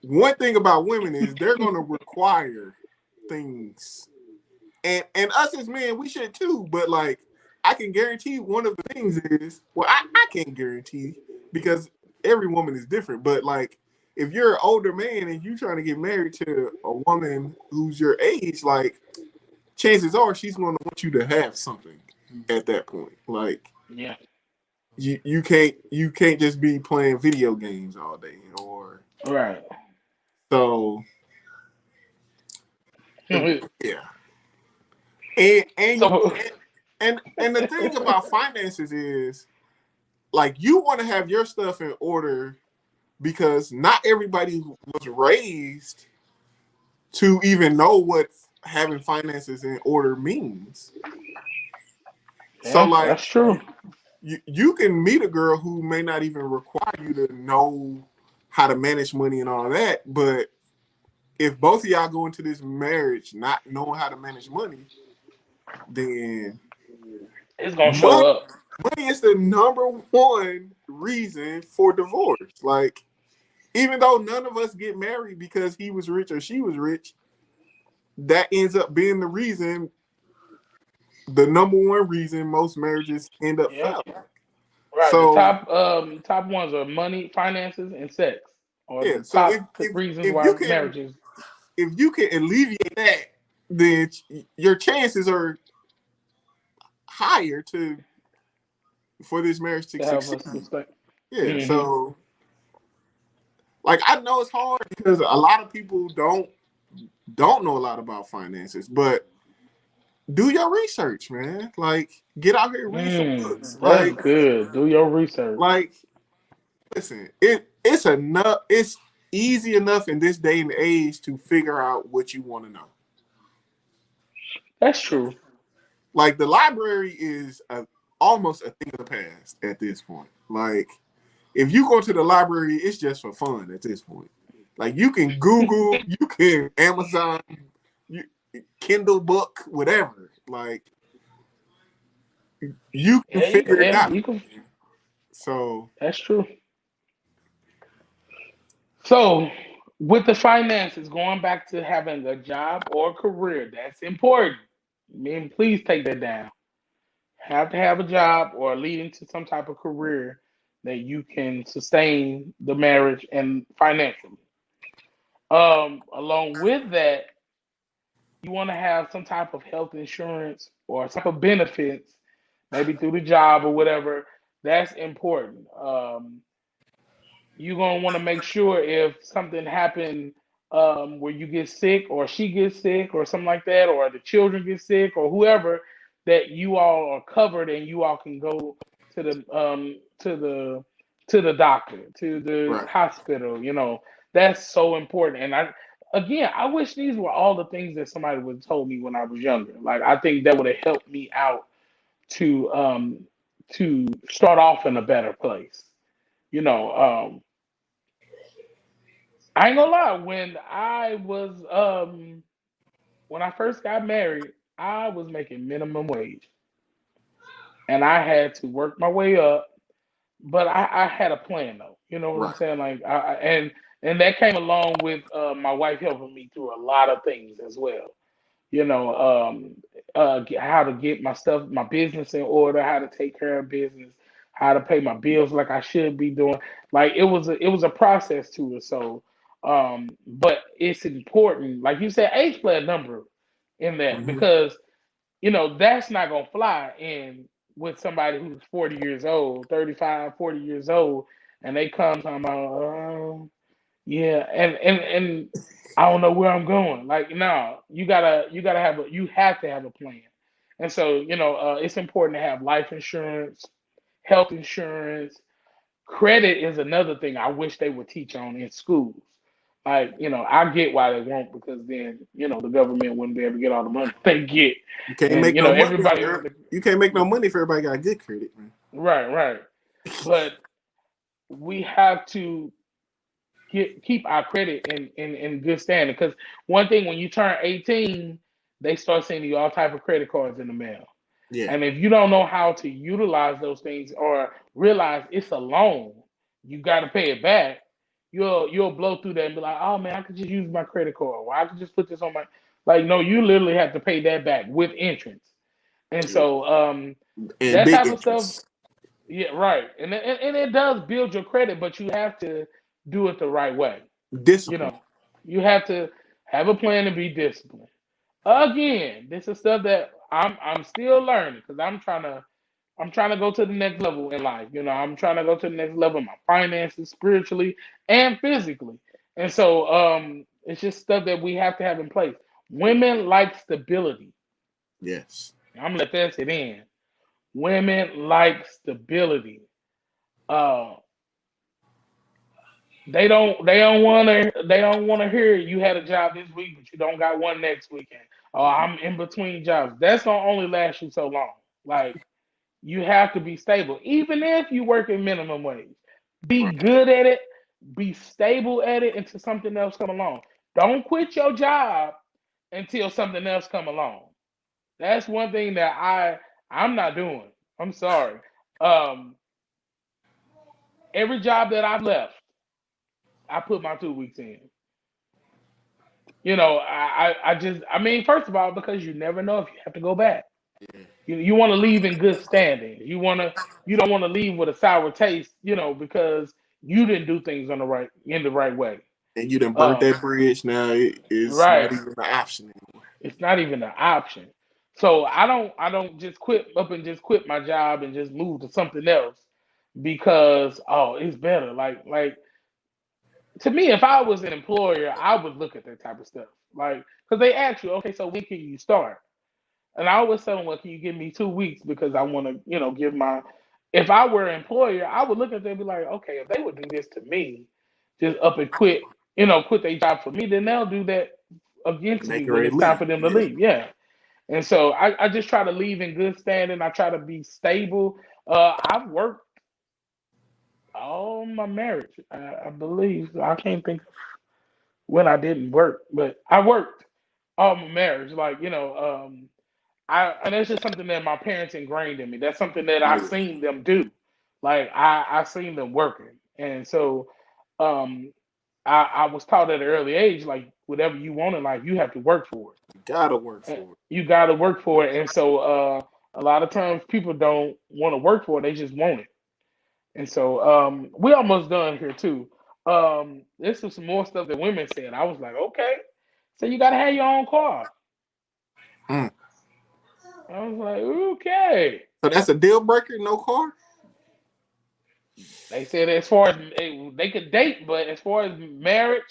one thing about women is they're gonna require things. And us as men, we should too. But like, I can guarantee one of the things is, well, I can't guarantee because every woman is different. But like, if you're an older man and you trying to get married to a woman who's your age, like, chances are she's going to want you to have something at that point. Like, Yeah. you can't just be playing video games all day or Right. so. Yeah, and So and the thing about finances is like you want to have your stuff in order because not everybody was raised to even know what having finances in order means. So yeah, like that's true. you can meet a girl who may not even require you to know how to manage money and all that, but if both of y'all go into this marriage not knowing how to manage money, then It's gonna show money, up. money is the number one reason for divorce. Like, even though none of us get married because he was rich or she was rich, that ends up being the number one reason most marriages end up Yeah. failing. Right. The So top ones are money, finances, and sex, or yeah, the so top reasons if why you can marriages. if you can alleviate that, then your chances are higher for this marriage to have us succeed. sustain. Yeah, so like I know it's hard because a lot of people don't know a lot about finances, but do your research, man. Like get out here and read some books. That's good. Do your research. Like listen, it's enough. It's easy enough in this day and age to figure out what you want to know. That's true. Like the library is almost a thing of the past at this point. Like if you go to the library, it's just for fun at this point. Like you can Google, you can Amazon, you Kindle book, whatever. Like you can figure it out. So that's true. So with the finances, going back to having a job or career, that's important. Man, please take that down. Have to have a job or lead into some type of career that you can sustain the marriage and financially. Along with that, you want to have some type of health insurance or some type of benefits, maybe through the job or whatever. That's important. You're gonna want to make sure if something happened where you get sick or she gets sick or something like that, or the children get sick or whoever, that you all are covered and you all can go to the doctor, to the right. hospital. That's so important. And I wish these were all the things that somebody would have told me when I was younger. Like I think that would have helped me out to start off in a better place. You know, I ain't gonna lie. When I first got married, I was making minimum wage, and I had to work my way up. But I had a plan though. You know what I'm Right. saying? Like and that came along with my wife helping me through a lot of things as well. You know, how to get my stuff, my business in order, how to take care of business, how to pay my bills like I should be doing. Like it was a process to it. So, but it's important, like you said, age play a number in that Mm-hmm. because that's not gonna fly in with somebody who's 40 years old, 35, 40 years old, and they come talking about, yeah, and I don't know where I'm going. Like, no, you have to have a plan. And so, it's important to have life insurance, health insurance. Credit is another thing I wish they would teach on in schools. Like, I get why they won't, because then, the government wouldn't be able to get all the money they get. You can't And, make no money. everybody, You can't make no money if everybody got good credit, man. right. But we have to keep our credit in good standing. Because one thing, when you turn 18, they start sending you all type of credit cards in the mail. Yeah. And if you don't know how to utilize those things or realize it's a loan, you got to pay it back. You'll blow through that and be like, oh man, I could just use my credit card. Or I could just put this on my, like, no, you literally have to pay that back with interest. And Yeah. so And that big type of stuff, interest. yeah, right. And it does build your credit, but you have to do it the right way. You Discipline. know, you have to have a plan and be disciplined. Again, this is stuff that I'm still learning, because I'm trying to go to the next level in life. I'm trying to go to the next level in my finances, spiritually and physically. And so it's just stuff that we have to have in place. Women like stability. Yes. I'm gonna let that sit in. Women like stability. Uh they don't want to hear you had a job this week, but you don't got one next weekend. Oh, I'm in between jobs. That's gonna only last you so long. Like, you have to be stable, even if you work at minimum wage. Be Right. good at it, be stable at it until something else come along. Don't quit your job until something else come along. That's one thing that I'm not doing. I'm sorry. Um, every job that I've left, I put my 2 weeks in. I mean, first of all, because you never know if you have to go back. Yeah. You want to leave in good standing. You don't want to leave with a sour taste, because you didn't do things in the right way. And you done burnt Um, that bridge. Now it is not right. even an option anymore. It's not even an option. So I don't just quit my job and just move to something else because it's better. Like to me, if I was an employer, I would look at that type of stuff. Like because they ask you, okay, so when can you start? And I always tell them, well, can you give me 2 weeks because I want to, give my. If I were an employer, I would look at them and be like, okay, if they would do this to me, just up and quit their job for me, then they'll do that against Make me her when ready to it's time leave. for them to Yeah. leave. Yeah. And so I just try to leave in good standing. I try to be stable. I've worked all my marriage, I believe. I can't think of when I didn't work, but I worked all my marriage. Like, and that's just something that my parents ingrained in me. That's something that Oh I yeah. seen them do. Like I seen them working. And so um I was taught at an early age, like whatever you want in life, you have to work for it. You gotta work And for it. you got to work for it. And so a lot of times people don't want to work for it; they just want it. And so we almost done here too. This is some more stuff that women said. I was like, okay, so you got to have your own car. Mm. I was like, okay. So that's a deal breaker. No car. They said as far as they could date, but as far as marriage,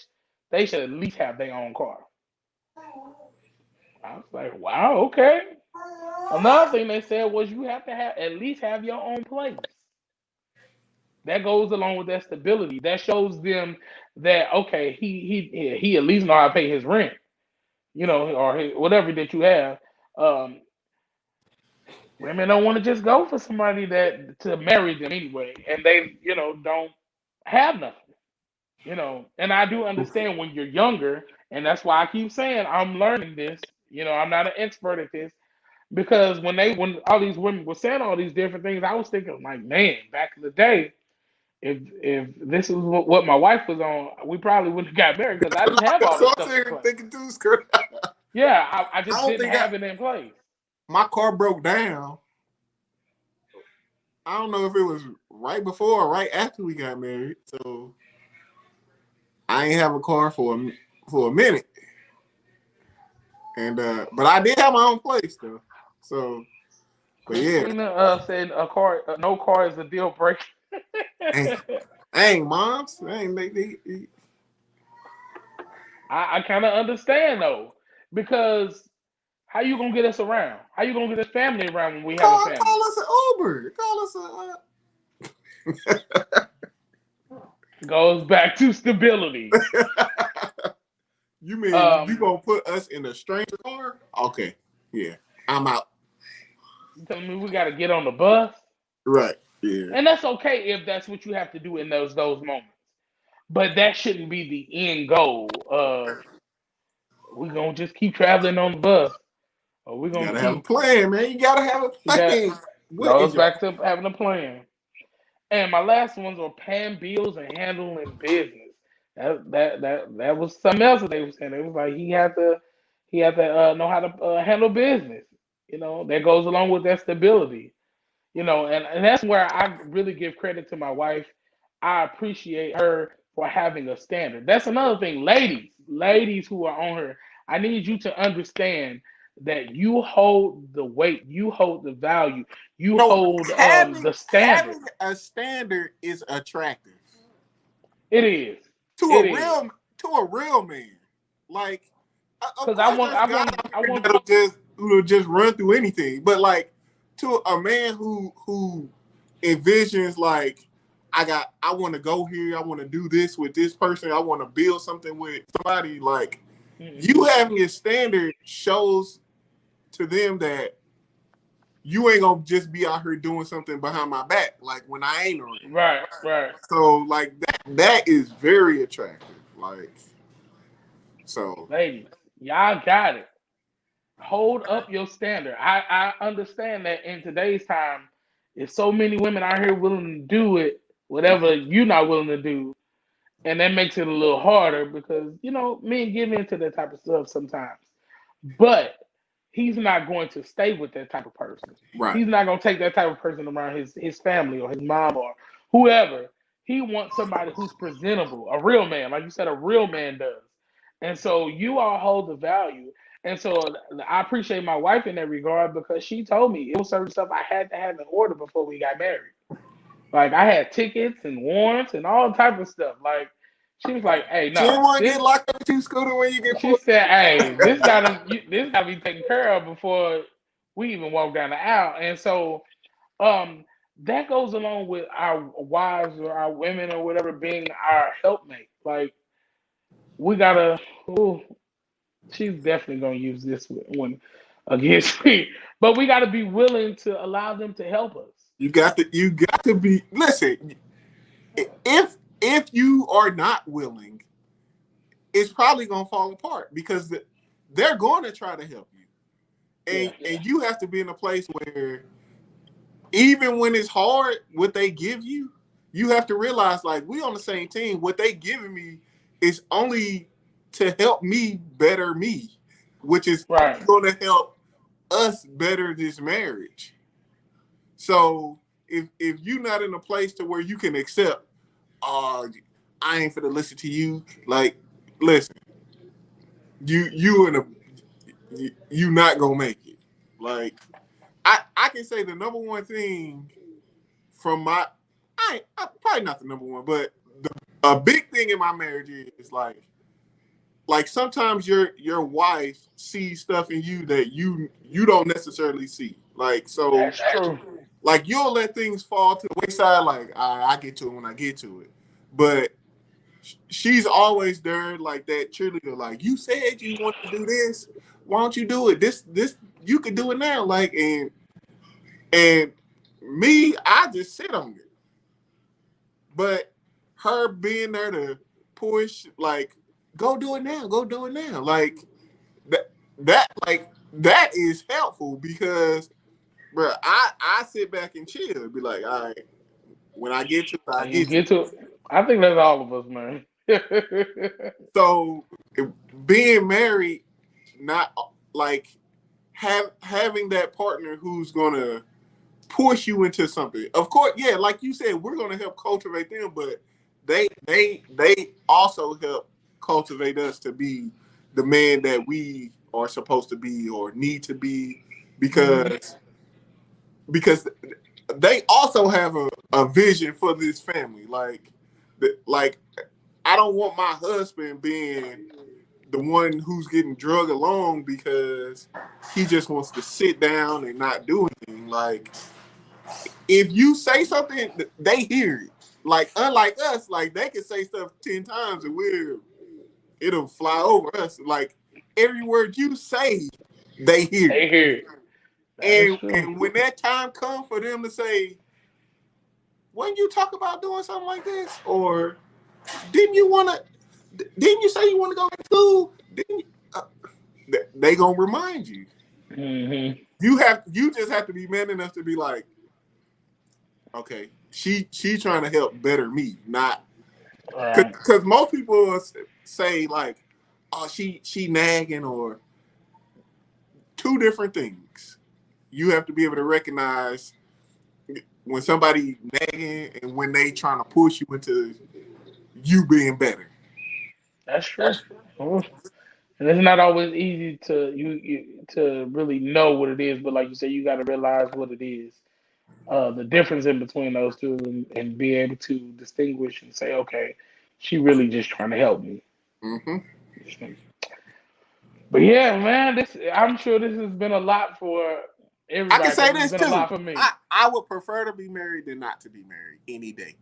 they should at least have their own car. I was like, wow, okay. Another thing they said was you have to have at least have your own place. That goes along with that stability. That shows them that okay, he at least know how to pay his rent, or whatever that you have. Um, Women don't want to just go for somebody that to marry them anyway, and they don't have nothing. And I do understand when you're younger, and that's why I keep saying I'm learning this. I'm not an expert at this because when all these women were saying all these different things, I was thinking like, man, back in the day, if this is what my wife was on, we probably wouldn't have got married because I didn't have all So this I'm stuff sitting in here place. thinking too, Skirt. Yeah, I I just don't didn't think have it in place. my car broke down. I don't know if it was right before or right after we got married. So I ain't have a car for a minute. And but I did have my own place though. So but yeah. Christina said no car is a deal breaker. Dang, dang moms. Dang, they I kind of understand though, because how you gonna get us around? How you gonna get this family around when we have a family? call us an Uber. Call us a Goes back to stability. You mean you Um, gonna put us in a stranger car? Okay. Yeah. I'm out. you telling me we got to get on the bus, Right. Yeah. and that's okay if that's what you have to do in those moments. But that shouldn't be the end goal of we're gonna just keep traveling on the bus, or we're You gonna gotta have a keep. plan, man. You gotta have a You got plan. What goes is your back to having a plan. And my last ones were paying bills and handling business. That was something else that they were saying. It was like he had to know how to handle business. That goes along with that stability. And that's where I really give credit to my wife. I appreciate her for having a standard. That's another thing, ladies who are on her. I need you to understand that you hold the weight, you hold the value, you no hold having the standard. having a standard is attractive It is. to It a is. real man. Like of Because I course want, there's I guys want, out I here want. that'll just run through anything. But like to a man who envisions like I want to go here, I want to do this with this person, I want to build something with somebody, like you having a standard shows to them that you ain't gonna just be out here doing something behind my back, like when I ain't around. Right, right. So like that is very attractive. Like so Ladies, y'all got it. Hold up your standard. I understand that in today's time, there's so many women out here willing to do it, whatever you're not willing to do, and that makes it a little harder because men give into that type of stuff sometimes. But he's not going to stay with that type of person. right. He's not going to take that type of person around his family or his mom or whoever. He wants somebody who's presentable, a real man, like you said, a real man does. And so you all hold the value. And so I appreciate my wife in that regard because she told me it was certain stuff I had to have in order before we got married. Like I had tickets and warrants and all type of stuff. Like she was like, "Hey, She didn't no, want to this." get locked up to scooter when you get She pulled. said, "Hey, this gotta be taken care of before we even walk down the aisle." And so, um, that goes along with our wives or our women or whatever being our helpmate. Like we gotta. Ooh, she's definitely gonna use this one against me, but we gotta be willing to allow them to help us. You got to be. Listen, if you are not willing, it's probably gonna fall apart because they're going to try to help you, Yeah, and you have to be in a place where even when it's hard, what they give you, you have to realize like we on the same team. What they giving me is only to help me better me, which is right. going to help us better this marriage. So if you're not in a place to where you can accept, I ain't finna listen to you. Like, listen, you in a you not gonna make it. Like, I can say the number one thing from my I probably not the number one, but a big thing in my marriage is like sometimes your wife sees stuff in you that you don't necessarily see. Like so, That's true. like you'll let things fall to the wayside. Like I get to it when I get to it, but she's always there like that cheerleader. Like you said you want to do this, why don't you do it? This you could do it now. Like and me, I just sit on it. But her being there to push, like, go do it now, go do it now. Like that is helpful because, bro, I sit back and chill, be like, all right, when I get to it, I And you get to get it. to, I think that's all of us, man. So being married, not like having that partner who's gonna push you into something. Of course, yeah, like you said, we're gonna help cultivate them, but they also help cultivate us to be the man that we are supposed to be or need to be Mhm. because they also have a vision for this family. Like I don't want my husband being the one who's getting drug along because he just wants to sit down and not do anything. Like if you say something, they hear it. Like unlike us, like they can say stuff 10 times and it'll fly over us. Like every word you say, they hear They it. hear it. That is true. And when that time comes for them to say, when you talk about doing something like this, or didn't you want to? Didn't you say you want to go to school? Didn't you? They gonna remind you. Hmm. You just have to be man enough to be like, okay, she trying to help better me, not Right. because most people say like, oh, she nagging or two different things. You have to be able to recognize when somebody nagging and when they trying to push you into you being better. That's true. Oh, and it's not always easy to to really know what it is, but like you said, you got to realize what it is, the difference in between those two, and be able to distinguish and say, okay, she really just trying to help me. Mm-hmm. But yeah, man, this I'm sure this has been a lot for I can everybody say because it's this been a too. lot for me. I would prefer to be married than not to be married any day.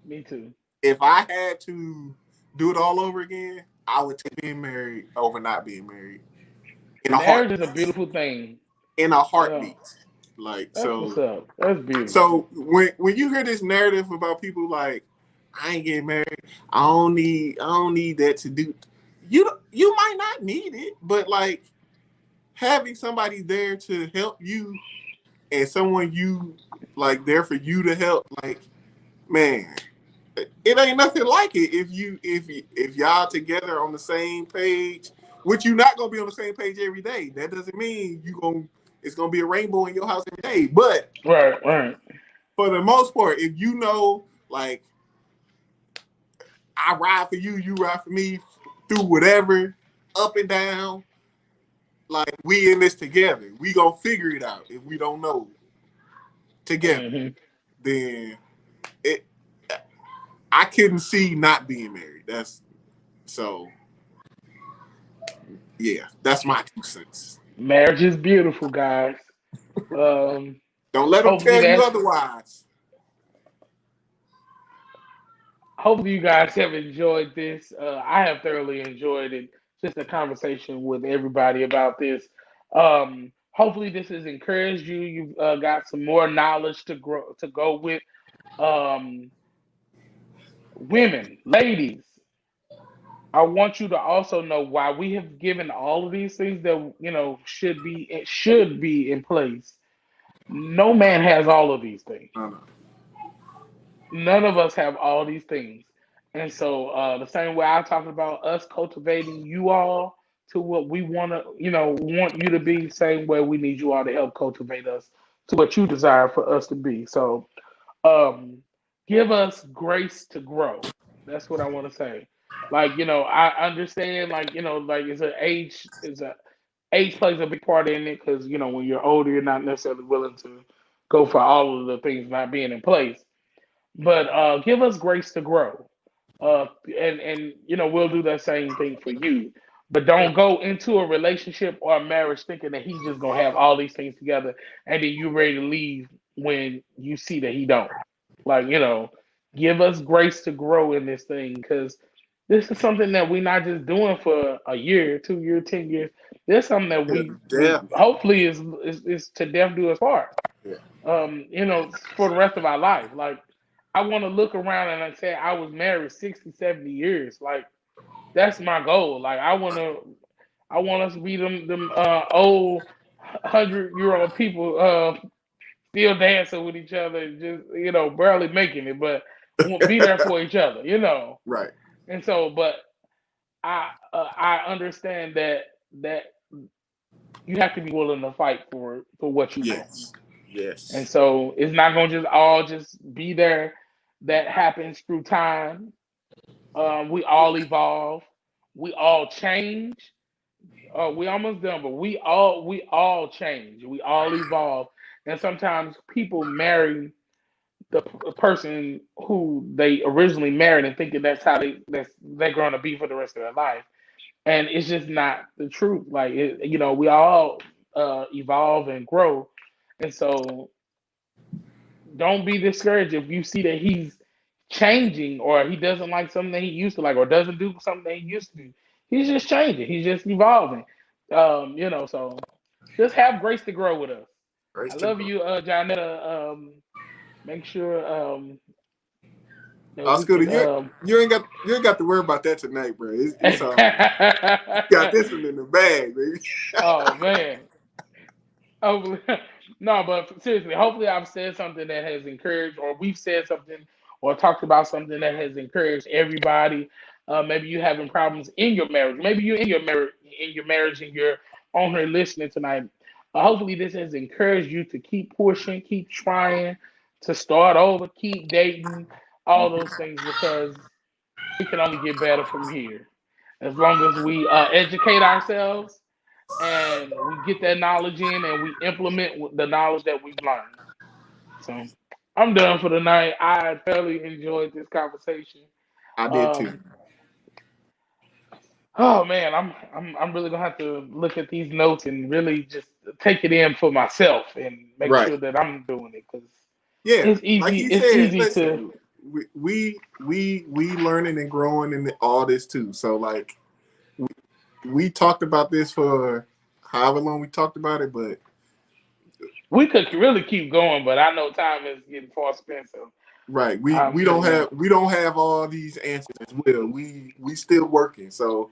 Me too. If I had to do it all over again, I would take being married over not being married in a Marriage is heartbeat. a beautiful thing. In a Yeah, heartbeat. Like that's what's so. up. That's beautiful. So when you hear this narrative about people like I ain't getting married, I don't need that to do. You might not need it, but like having somebody there to help you and someone you like there for you to help, like man, it ain't nothing like it if y'all together on the same page, which you're not gonna be on the same page every day. That doesn't mean it's gonna be a rainbow in your house every day. But Right, right. for the most part, if you know, like I ride for you, you ride for me through whatever, up and down, like we in this together. We gonna figure it out. If we don't know together, then it. I couldn't see not being married. That's so. Yeah, that's my 2 cents. Marriage is beautiful, guys. Um, Don't let them hopefully tell you that's otherwise. hopefully you guys have enjoyed this. I have thoroughly enjoyed it. Just a conversation with everybody about this. Hopefully this has encouraged you. You've got some more knowledge to grow to go with. Um, Women, ladies, I want you to also know why we have given all of these things that should be in place. No man has all of these things. No, no. None of us have all these things. And so the same way I talked about us cultivating you all to what we want you to be, same way we need you all to help cultivate us to what you desire for us to be. So um give us grace to grow. That's what I want to say. Like, I understand, like, like age plays a big part in it because when you're older, you're not necessarily willing to go for all of the things not being in place. But give us grace to grow. And we'll do that same thing for you. But don't go into a relationship or a marriage thinking that he's just gonna have all these things together and then you're ready to leave when you see that he don't. Like, give us grace to grow in this thing because this is something that we're not just doing for a year, 2 years, 10 years. This is something that Yeah, we yeah, hopefully is to death do us part. yeah. For the rest of our life. Like, I want to look around and I say I was married 60, 70 years. Like, that's my goal. Like, I want us to be them old 100-year-old people still dancing with each other, and just barely making it, but be there for each other. Right. And so, but I understand that you have to be willing to fight for what you want. Yes. And Yes. so it's not gonna just be there. That happens through time. We all evolve. We all change. We almost done, but we all change. We all evolve. And sometimes people marry the person who they originally married and thinking they're going to be for the rest of their life. And it's just not the truth. Like we all evolve and grow. And so don't be discouraged if you see that he's changing or he doesn't like something that he used to like or doesn't do something that he used to do. He's just changing. He's just evolving. So just have grace to grow with us. I Grace to love grow. you, Janetta. Make sure that we Oscar, can you ain't got to worry about that tonight, bro. It's all right. You got this one in the bag, baby. Oh man. Hopefully, no, but seriously, hopefully I've said something that has encouraged, or we've said something, or talked about something that has encouraged everybody. Maybe you having problems in your marriage. Maybe you're in your marriage, and you're on here listening tonight. Hopefully, this has encouraged you to keep pushing, keep trying, to start over, keep dating, all those things, because it can only get better from here. As long as we educate ourselves and we get that knowledge in and we implement the knowledge that we've learned. So I'm done for the night. I thoroughly enjoyed this conversation. I did too. Um, oh man, I'm really gonna have to look at these notes and really just take it in for myself and make Right. sure that I'm doing it because Yeah. it's Like easy. he It's said, easy to. listen, we learning and growing in all this too. So like we talked about this for however long we talked about it, but We could really keep going, but I know time is getting far spent. So right, I'm we just don't gonna. have all these answers as well. We still working. So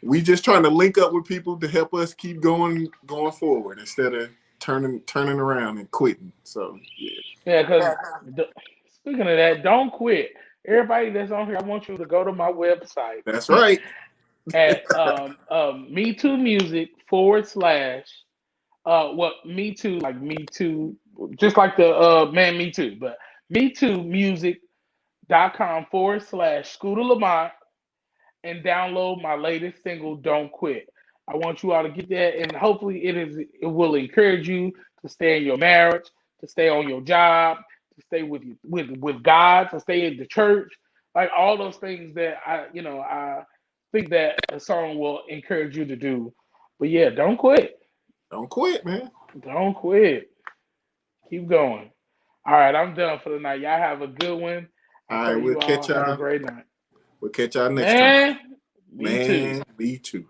we just trying to link up with people to help us keep going forward instead of turning around and quitting. So yeah. Yeah, because speaking of that, don't quit. Everybody that's on here, I want you to go to my website That's right. at me too music / what me too like me too just like the man me too, but me too music.com / Scooter Lamont and download my latest single, Don't Quit. I want you all to get that, and hopefully it will encourage you to stay in your marriage, to stay on your job, to stay with God, to stay in the church, like all those things that I think that a song will encourage you to do. But yeah, don't quit. Don't quit, man. Don't quit. Keep going. All right, I'm done for the night. Y'all have a good one. I All right, pray we'll you all catch have a y'all. great night. We'll catch y'all next time. Man, me too. Man, me too.